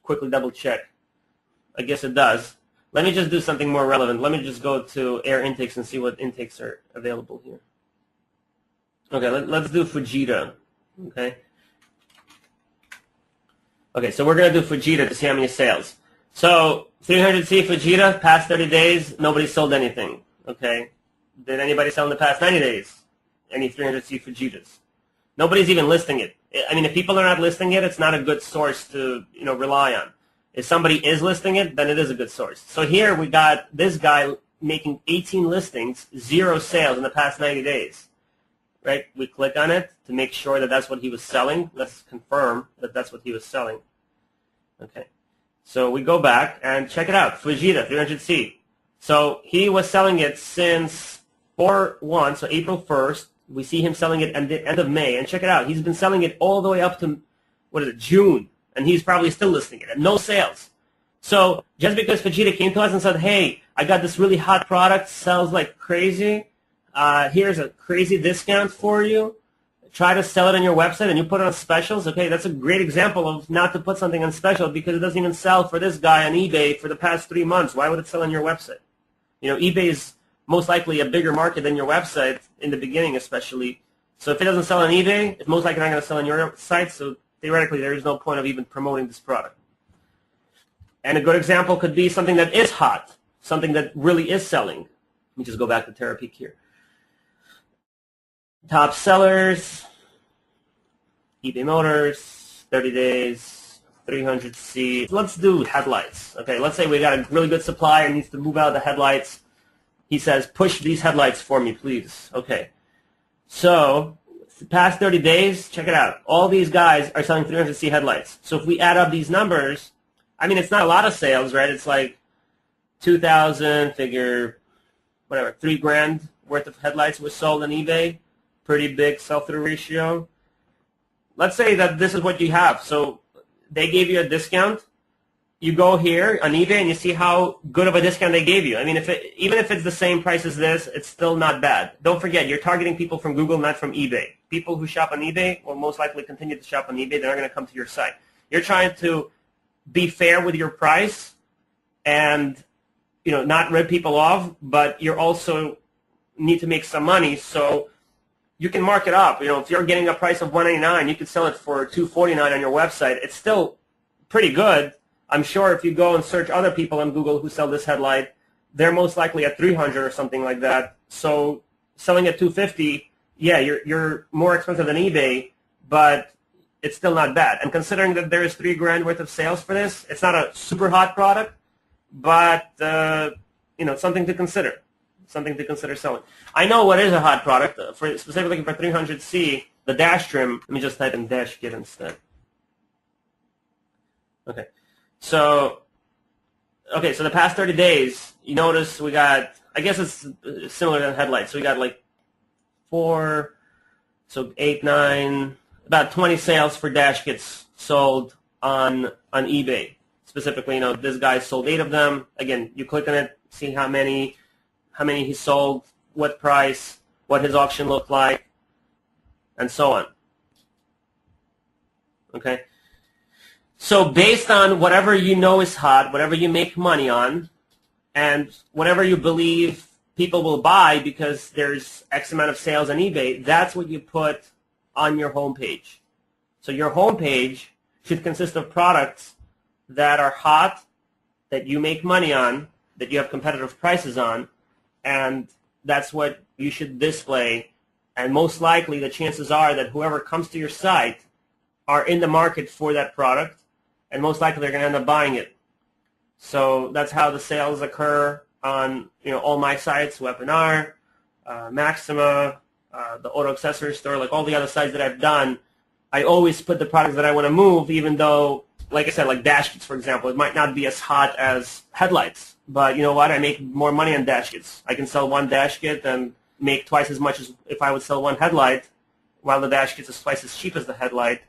quickly double check. I guess it does. Let me just do something more relevant. Let me just go to air intakes and see what intakes are available here. Okay, let's do Fujita. Okay, so we're going to do Fujita to see how many sales. So 300C Fujita, past 30 days, nobody sold anything. Okay, did anybody sell in the past 90 days? Any 300C Fujitas? Nobody's even listing it. I mean, if people are not listing it, it's not a good source to rely on. If somebody is listing it, then it is a good source. So here we got this guy making 18 listings, 0 sales in the past 90 days. Right? We click on it to make sure that that's what he was selling. Let's confirm that that's what he was selling. Okay. So we go back and check it out. Fujita 300C. So he was selling it since 4/1, so April 1st. We see him selling it at the end of May. And check it out. He's been selling it all the way up to, June. And he's probably still listing it at no sales. So just because Fujita came to us and said, hey, I got this really hot product, sells like crazy, here's a crazy discount for you, try to sell it on your website and you put it on specials, okay, that's a great example of not to put something on special because it doesn't even sell for this guy on eBay for the past 3 months. Why would it sell on your website? eBay is most likely a bigger market than your website in the beginning especially. So if it doesn't sell on eBay, it's most likely not going to sell on your site, so theoretically, there is no point of even promoting this product. And a good example could be something that is hot, something that really is selling. Let me just go back to Terapeak here. Top sellers, eBay Motors, 30 days, 300C. Let's do headlights. Okay, let's say we got a really good supplier needs to move out the headlights. He says, push these headlights for me, please. Okay. So, the past 30 days, check it out. All these guys are selling 300C headlights. So if we add up these numbers, I mean, it's not a lot of sales, right? It's like 2,000, figure, whatever, $3,000 worth of headlights was sold on eBay. Pretty big sell-through ratio. Let's say that this is what you have. So they gave you a discount. You go here on eBay and you see how good of a discount they gave you. I mean, even if it's the same price as this, it's still not bad. Don't forget, you're targeting people from Google, not from eBay. People who shop on eBay will most likely continue to shop on eBay. They're not going to come to your site. You're trying to be fair with your price and, not rip people off, but you also need to make some money. So you can mark it up. If you're getting a price of $199, you can sell it for $249 on your website. It's still pretty good. I'm sure if you go and search other people on Google who sell this headlight, they're most likely at $300 or something like that. So selling at $250, yeah, you're more expensive than eBay, but it's still not bad. And considering that there is $3,000 worth of sales for this, it's not a super hot product, but something to consider. Something to consider selling. I know what is a hot product, specifically for 300C, the dash trim. Let me just type in dash kit instead. Okay. So the past 30 days, you notice we got, I guess it's similar to headlights. So we got like 4, so 8, 9, about 20 sales for dash kits sold on eBay. Specifically, this guy sold 8 of them. Again, you click on it, see how many he sold, what price, what his auction looked like, and so on. Okay? So based on whatever you know is hot, whatever you make money on, and whatever you believe people will buy because there's X amount of sales on eBay, that's what you put on your homepage. So your homepage should consist of products that are hot, that you make money on, that you have competitive prices on, and that's what you should display. And most likely the chances are that whoever comes to your site are in the market for that product, and most likely they're going to end up buying it. So that's how the sales occur on all my sites, Webinar, Maxima, the Auto Accessory Store, like all the other sites that I've done. I always put the products that I want to move, even though, like I said, like dash kits, for example, it might not be as hot as headlights. But you know what? I make more money on dash kits. I can sell one dash kit and make twice as much as if I would sell one headlight, while the dash kit is twice as cheap as the headlight.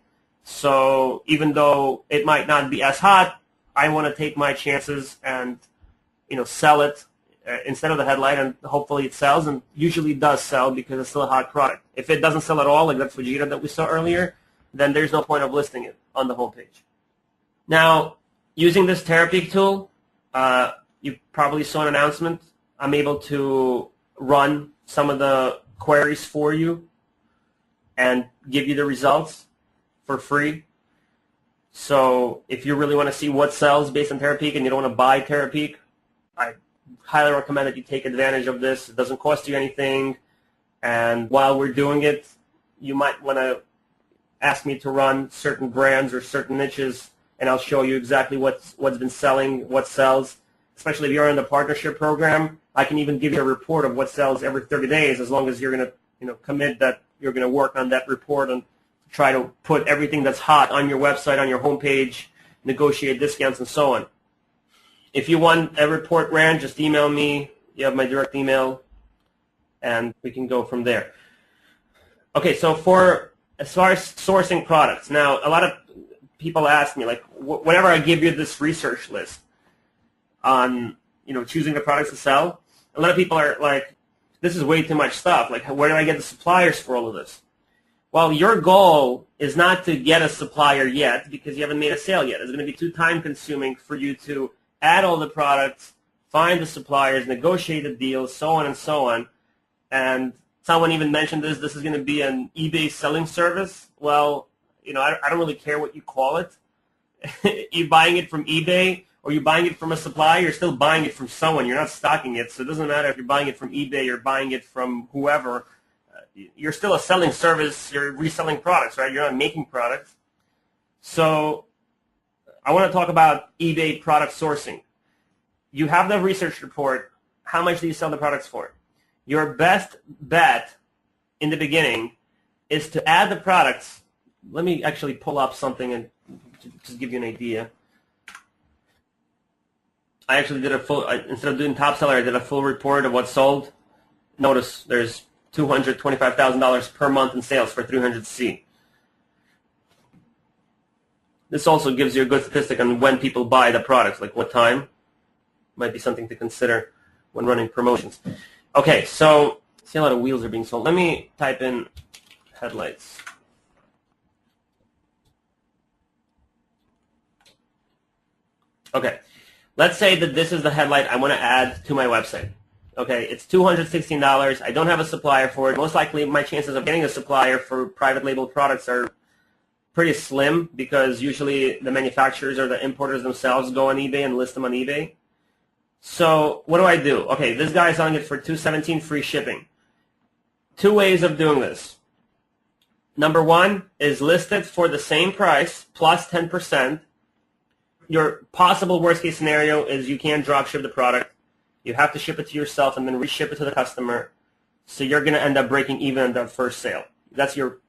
So even though it might not be as hot, I want to take my chances and sell it instead of the headlight, and hopefully it sells, and usually it does sell because it's still a hot product. If it doesn't sell at all, like that Fujita that we saw earlier, then there's no point of listing it on the homepage. Now, using this Terapeak tool, you probably saw an announcement. I'm able to run some of the queries for you and give you the results for free. So if you really want to see what sells based on Terapeak and you don't want to buy Terapeak, I highly recommend that you take advantage of this. It doesn't cost you anything. And while we're doing it, you might want to ask me to run certain brands or certain niches, and I'll show you exactly what's been selling, what sells. Especially if you're in the partnership program, I can even give you a report of what sells every 30 days, as long as you're going to commit that you're going to work on that report and try to put everything that's hot on your website, on your homepage, negotiate discounts, and so on. If you want a report ran, just email me. You have my direct email, and we can go from there. Okay, so as far as sourcing products, now a lot of people ask me, like, whenever I give you this research list on choosing the products to sell, a lot of people are like, this is way too much stuff. Like, where do I get the suppliers for all of this? Well, your goal is not to get a supplier yet because you haven't made a sale yet. It's going to be too time-consuming for you to add all the products, find the suppliers, negotiate the deals, so on and so on. And someone even mentioned this is going to be an eBay selling service. Well, I don't really care what you call it. You buying it from eBay or you're buying it from a supplier, you're still buying it from someone. You're not stocking it, so it doesn't matter if you're buying it from eBay or buying it from whoever. You're still a selling service. You're reselling products, right? You're not making products. So I want to talk about eBay product sourcing. You have the research report. How much do you sell the products for? Your best bet in the beginning is to add the products. Let me actually pull up something and just give you an idea. I actually did a full, instead of doing top seller, I did a full report of what sold. Notice there's $225,000 per month in sales for 300C. This also gives you a good statistic on when people buy the products, like what time. Might be something to consider when running promotions. Okay, so see a lot of wheels are being sold. Let me type in headlights. Okay, let's say that this is the headlight I want to add to my website. Okay, it's $216. I don't have a supplier for it. Most likely my chances of getting a supplier for private label products are pretty slim because usually the manufacturers or the importers themselves go on eBay and list them on eBay. So what do? Okay, this guy is selling it for $217 free shipping. Two ways of doing this. Number one is list it for the same price plus 10%. Your possible worst case scenario is you can't drop ship the product. You have to ship it to yourself and then reship it to the customer. So you're going to end up breaking even on the first sale. That's your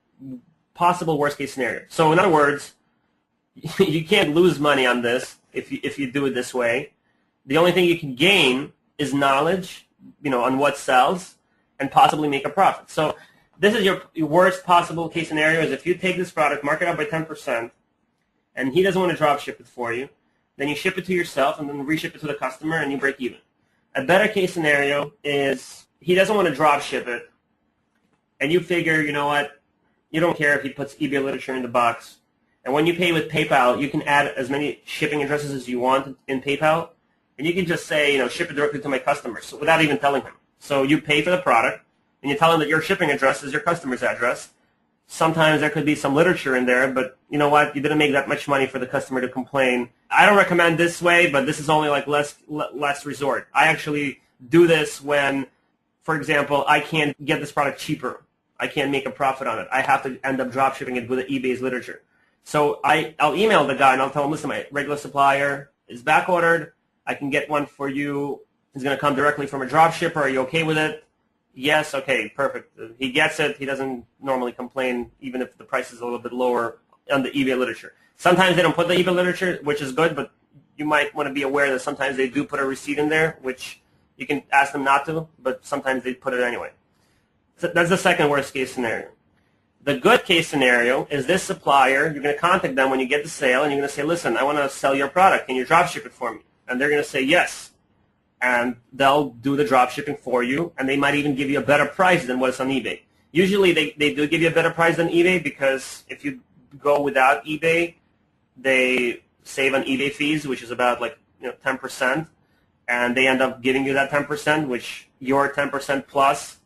possible worst case scenario. So in other words, you can't lose money on this if you do it this way. The only thing you can gain is knowledge, on what sells and possibly make a profit. So this is your worst possible case scenario is if you take this product, mark it up by 10%, and he doesn't want to drop ship it for you, then you ship it to yourself and then reship it to the customer and you break even. A better case scenario is he doesn't want to drop ship it, and you figure, you know what, you don't care if he puts eBay literature in the box. And when you pay with PayPal, you can add as many shipping addresses as you want in PayPal, and you can just say, ship it directly to my customers without even telling him. So you pay for the product, and you tell him that your shipping address is your customer's address. Sometimes there could be some literature in there, but you know what? You didn't make that much money for the customer to complain. I don't recommend this way, but this is only like less resort. I actually do this when, for example, I can't get this product cheaper. I can't make a profit on it. I have to end up drop shipping it with eBay's literature. So I'll email the guy and I'll tell him, listen, my regular supplier is back ordered. I can get one for you. It's going to come directly from a drop shipper. Are you okay with it? Yes, okay, perfect. He gets it. He doesn't normally complain, even if the price is a little bit lower on the eBay literature. Sometimes they don't put the eBay literature, which is good, but you might want to be aware that sometimes they do put a receipt in there, which you can ask them not to, but sometimes they put it anyway. So that's the second worst case scenario. The good case scenario is this supplier, you're going to contact them when you get the sale, and you're going to say, listen, I want to sell your product. Can you drop ship it for me? And they're going to say yes. And they'll do the drop shipping for you, and they might even give you a better price than what's on eBay. Usually they do give you a better price than eBay because if you go without eBay, they save on eBay fees, which is about 10%, and they end up giving you that 10%, which your 10% plus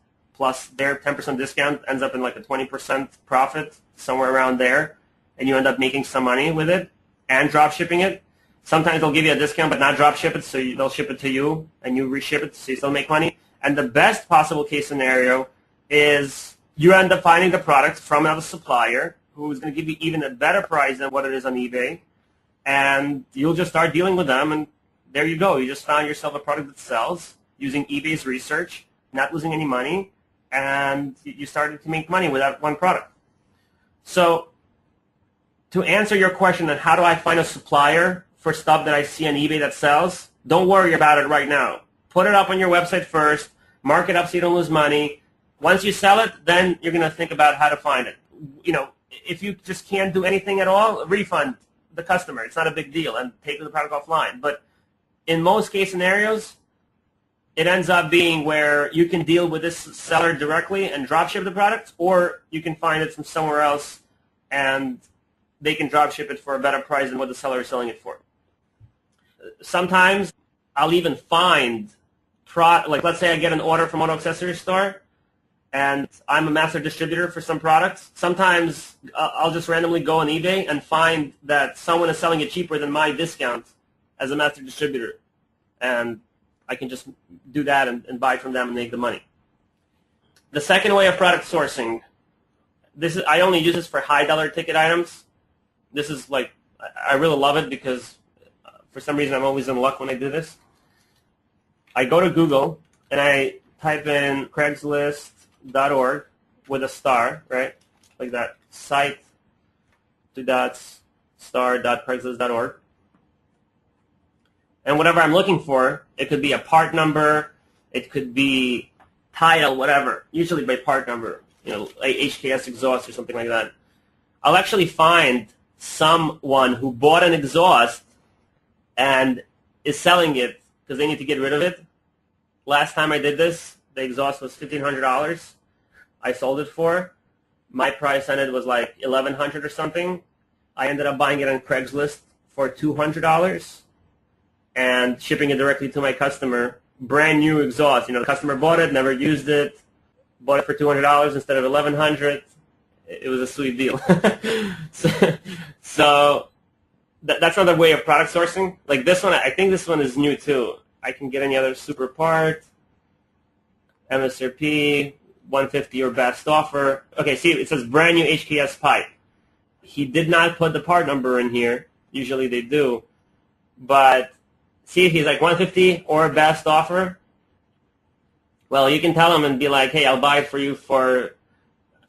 their 10% discount ends up in like a 20% profit, somewhere around there, and you end up making some money with it and drop shipping it. Sometimes they'll give you a discount but not drop ship it, so they'll ship it to you and you reship it so you still make money. And the best possible case scenario is you end up finding the product from another supplier who's going to give you even a better price than what it is on eBay, and you'll just start dealing with them, and there you go. You just found yourself a product that sells using eBay's research, not losing any money, and you started to make money with that one product. So to answer your question on how do I find a supplier for stuff that I see on eBay that sells, don't worry about it right now. Put it up on your website first, mark it up so you don't lose money. Once you sell it, then you're going to think about how to find it. If you just can't do anything at all, refund the customer. It's not a big deal, and take the product offline. But in most case scenarios, it ends up being where you can deal with this seller directly and drop ship the product, or you can find it from somewhere else and they can drop ship it for a better price than what the seller is selling it for. Sometimes I'll even find, let's say I get an order from Auto Accessory Store, and I'm a master distributor for some products. Sometimes I'll just randomly go on eBay and find that someone is selling it cheaper than my discount, as a master distributor, and I can just do that and buy from them and make the money. The second way of product sourcing, I only use this for high dollar ticket items. This is like, I really love it because for some reason I'm always in luck when I do this. I go to Google and I type in Craigslist.org with a star, right? Like that, site, two dots, star.craigslist.org. And whatever I'm looking for, it could be a part number, it could be title, whatever, usually by part number, like HKS exhaust or something like that. I'll actually find someone who bought an exhaust and is selling it because they need to get rid of it. Last time I did this, the exhaust was $1,500. I sold it for. My price on it was like $1,100 or something. I ended up buying it on Craigslist for $200 and shipping it directly to my customer. Brand new exhaust. The customer bought it, never used it, bought it for $200 instead of $1,100. It was a sweet deal. So that's another way of product sourcing. Like this one, I think this one is new too. I can get any other super part, MSRP, 150 or best offer. Okay, see, it says brand new HKS pipe. He did not put the part number in here. Usually they do. But see if he's like 150 or best offer. Well, you can tell him and be like, hey, I'll buy it for you for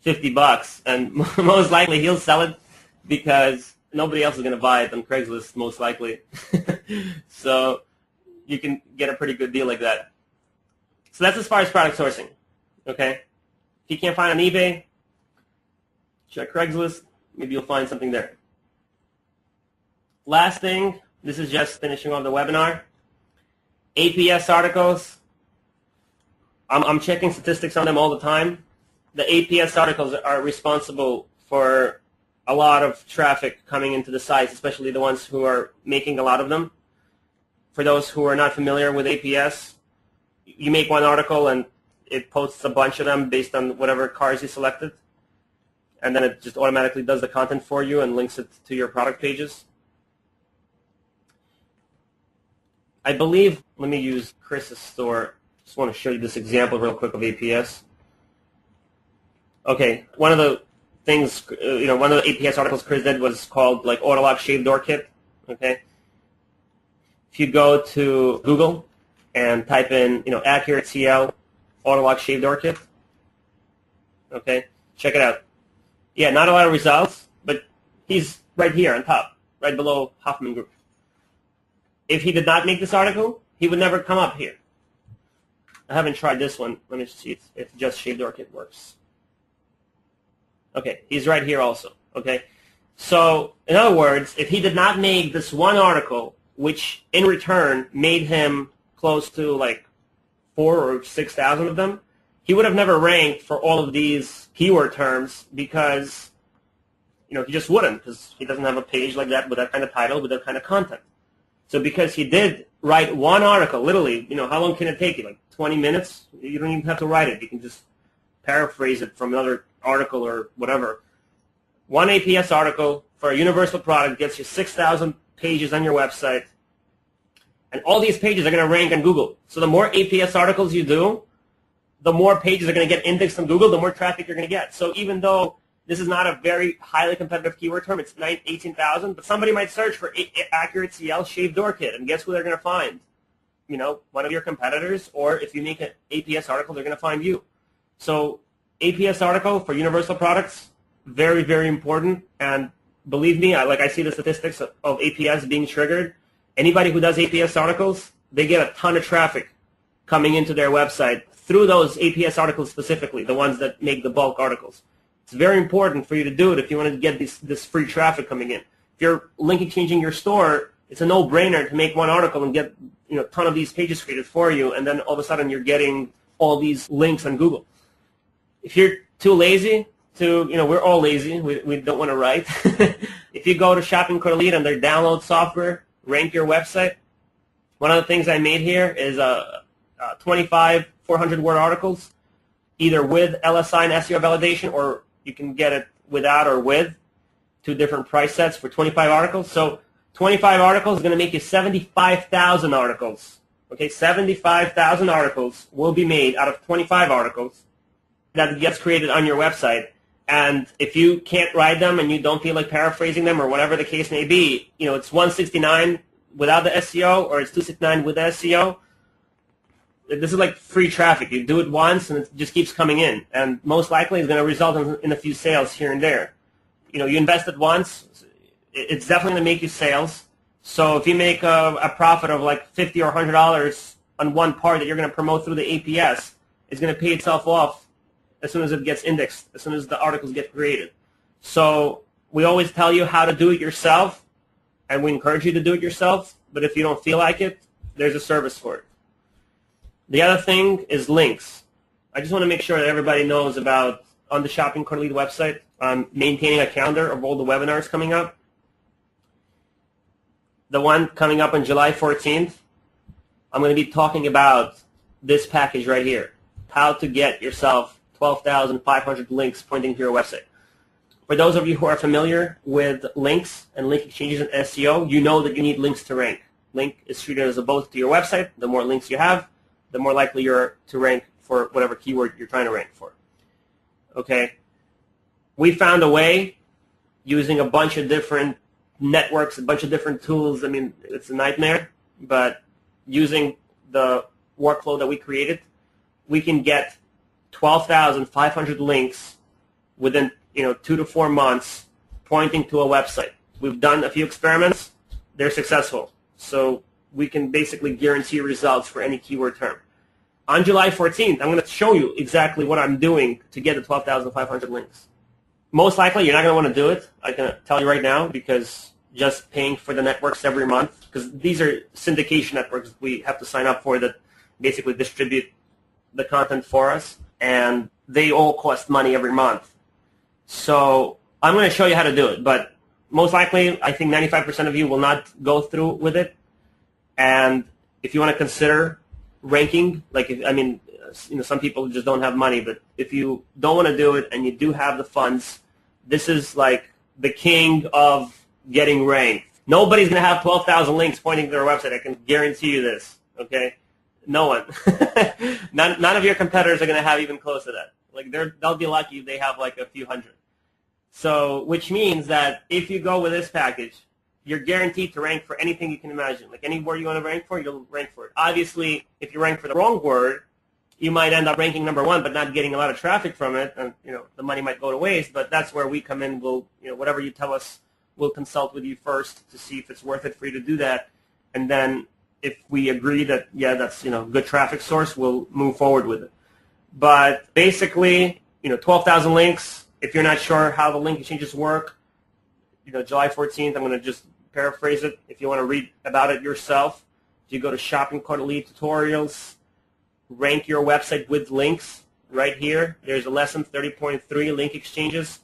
$50. And most likely he'll sell it because nobody else is going to buy it on Craigslist, most likely. So you can get a pretty good deal like that. So that's as far as product sourcing. Okay? If you can't find on eBay, check Craigslist. Maybe you'll find something there. Last thing, this is just finishing off the webinar. APS articles. I'm checking statistics on them all the time. The APS articles are responsible for a lot of traffic coming into the sites, especially the ones who are making a lot of them. For those who are not familiar with APS, you make one article and it posts a bunch of them based on whatever cars you selected. And then it just automatically does the content for you and links it to your product pages. I believe, let me use Chris's store. Just want to show you this example real quick of APS. Okay, one of the things, one of the APS articles Chris did was called like Autolock Shave Door Kit. Okay, if you go to Google and type in, Accurate CL Autolock Shave Door Kit. Okay, check it out. Yeah, not a lot of results, but he's right here on top, right below Hoffman Group. If he did not make this article, he would never come up here. I haven't tried this one. Let me see if just Shave Door Kit works. Okay, he's right here also. Okay, so in other words, if he did not make this one article, which in return made him close to like 4,000 or 6,000 of them, he would have never ranked for all of these keyword terms because, he just wouldn't, because he doesn't have a page like that with that kind of title, with that kind of content. So because he did write one article, literally, how long can it take you? Like 20 minutes? You don't even have to write it. You can just paraphrase it from another article or whatever. One APS article for a universal product gets you 6,000 pages on your website. And all these pages are going to rank on Google. So the more APS articles you do, the more pages are going to get indexed on Google, the more traffic you're going to get. So even though this is not a very highly competitive keyword term, it's 18,000, but somebody might search for Accurate CL Shave Door Kit, and guess who they're going to find? One of your competitors, or if you make an APS article, they're going to find you. So APS article for universal products, very, very important. And believe me, I see the statistics of APS being triggered. Anybody who does APS articles, they get a ton of traffic coming into their website through those APS articles specifically, the ones that make the bulk articles. It's very important for you to do it if you want to get this free traffic coming in. If you're link exchanging your store, it's a no-brainer to make one article and get a ton of these pages created for you, and then all of a sudden you're getting all these links on Google. If you're too lazy to, we're all lazy. We don't want to write. If you go to Shopping Correlate and their download software, rank your website. One of the things I made here is 25 400-word articles, either with LSI and SEO validation, or you can get it without or with, two different price sets for 25 articles. So 25 articles is going to make you 75,000 articles. Okay, 75,000 articles will be made out of 25 articles that gets created on your website. And if you can't write them and you don't feel like paraphrasing them or whatever the case may be, it's 169 without the SEO or it's 269 with the SEO. This is like free traffic. You do it once and it just keeps coming in. And most likely it's going to result in a few sales here and there. You invested once, it's definitely going to make you sales. So if you make a profit of like $50 or $100 on one part that you're going to promote through the APS, it's going to pay itself off as soon as it gets indexed, as soon as the articles get created. So we always tell you how to do it yourself, and we encourage you to do it yourself. But if you don't feel like it, there's a service for it. The other thing is links. I just want to make sure that everybody knows about, on the Shopping Cart Lead website, I'm maintaining a calendar of all the webinars coming up. The one coming up on July 14th, I'm going to be talking about this package right here, how to get yourself 12,500 links pointing to your website. For those of you who are familiar with links and link exchanges and SEO, you know that you need links to rank. Link is treated as a bonus to your website. The more links you have, the more likely you're to rank for whatever keyword you're trying to rank for. Okay? We found a way using a bunch of different networks, a bunch of different tools. I mean, it's a nightmare, but using the workflow that we created, we can get 12,500 links within 2 to 4 months pointing to a website. We've done a few experiments. They're successful. So we can basically guarantee results for any keyword term. On July 14th, I'm going to show you exactly what I'm doing to get the 12,500 links. Most likely, you're not going to want to do it. I can tell you right now, because just paying for the networks every month, because these are syndication networks we have to sign up for that basically distribute the content for us, and they all cost money every month. So I'm going to show you how to do it, but most likely, I think 95% of you will not go through with it. And if you want to consider ranking, some people just don't have money, but if you don't want to do it and you do have the funds, this is like the king of getting ranked. Nobody's going to have 12,000 links pointing to their website. I can guarantee you this, okay? No one. None of your competitors are going to have even close to that. Like, they'll be lucky if they have like a few hundred. So, which means that if you go with this package, you're guaranteed to rank for anything you can imagine. Like, any word you want to rank for, you'll rank for it. Obviously, if you rank for the wrong word, you might end up ranking number one, but not getting a lot of traffic from it, and the money might go to waste. But that's where we come in. We'll, whatever you tell us, we'll consult with you first to see if it's worth it for you to do that, and then if we agree that that's good traffic source, we'll move forward with it. But basically, 12,000 links. If you're not sure how the link exchanges work, July 14th, I'm going to just paraphrase it. If you want to read about it yourself, if you go to Shopping Cart Lead Tutorials, rank your website with links right here. There's a lesson 30.3, link exchanges,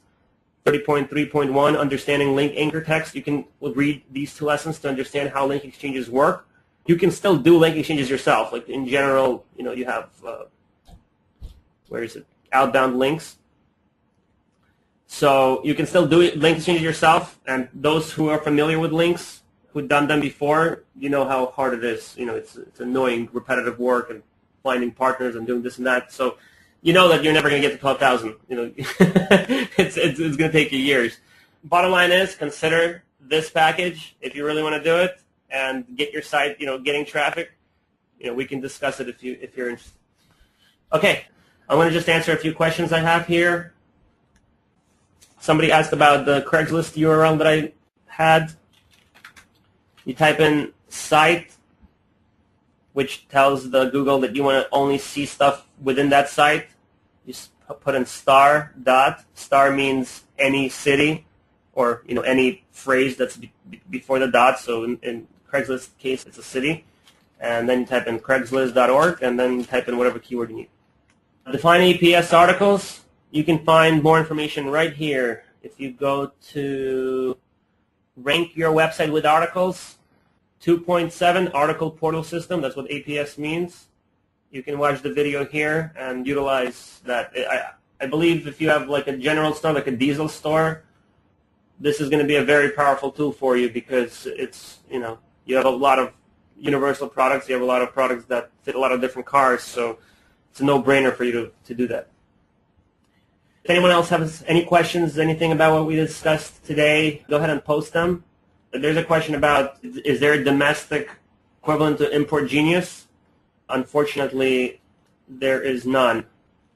30.3.1, understanding link anchor text. You can read these two lessons to understand how link exchanges work. You can still do link exchanges yourself. Like in general, you have, outbound links. So you can still do link exchanges yourself, and those who are familiar with links, who've done them before, you know how hard it is. It's annoying, repetitive work, and finding partners and doing this and that. So you know that you're never going to get to 12,000. It's going to take you years. Bottom line is, consider this package if you really want to do it and get your site, getting traffic. We can discuss it if you're interested. Okay, I'm going to just answer a few questions I have here. Somebody asked about the Craigslist URL that I had. You type in site, which tells the Google that you want to only see stuff within that site. You put in star, dot. Star means any city or any phrase that's before the dot. So in Craigslist case, it's a city. And then you type in Craigslist.org, and then you type in whatever keyword you need. Define APS articles. You can find more information right here. If you go to rank your website with articles, 2.7 article portal system, that's what APS means. You can watch the video here and utilize that. I believe if you have like a general store, like a diesel store, this is going to be a very powerful tool for you because it's, you have a lot of universal products. You have a lot of products that fit a lot of different cars, so it's a no-brainer for you to do that. If anyone else has any questions, anything about what we discussed today, go ahead and post them. There's a question about, is there a domestic equivalent to Import Genius? Unfortunately, there is none.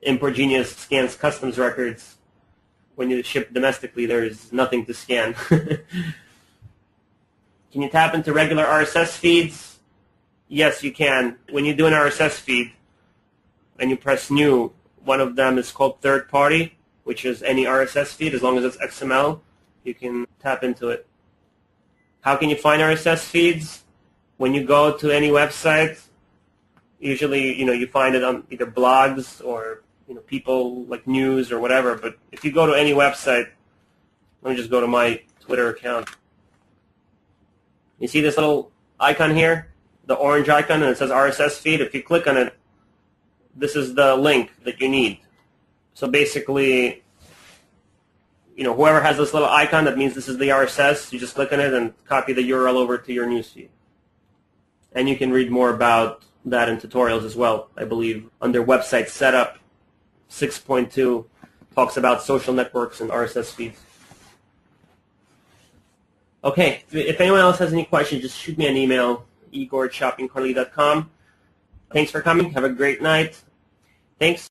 Import Genius scans customs records. When you ship domestically, there is nothing to scan. Can you tap into regular RSS feeds? Yes, you can. When you do an RSS feed and you press new, one of them is called third party, which is any RSS feed. As long as it's XML, you can tap into it. How can you find RSS feeds? When you go to any website, usually, you find it on either blogs or, people like news or whatever. But if you go to any website, let me just go to my Twitter account. You see this little icon here, the orange icon, and it says RSS feed. If you click on it, this is the link that you need. So basically, whoever has this little icon, that means this is the RSS. You just click on it and copy the URL over to your newsfeed. And you can read more about that in tutorials as well. I believe under website setup, 6.2 talks about social networks and RSS feeds. Okay, if anyone else has any questions, just shoot me an email, igor@shoppingcarly.com. Thanks for coming. Have a great night. Thanks.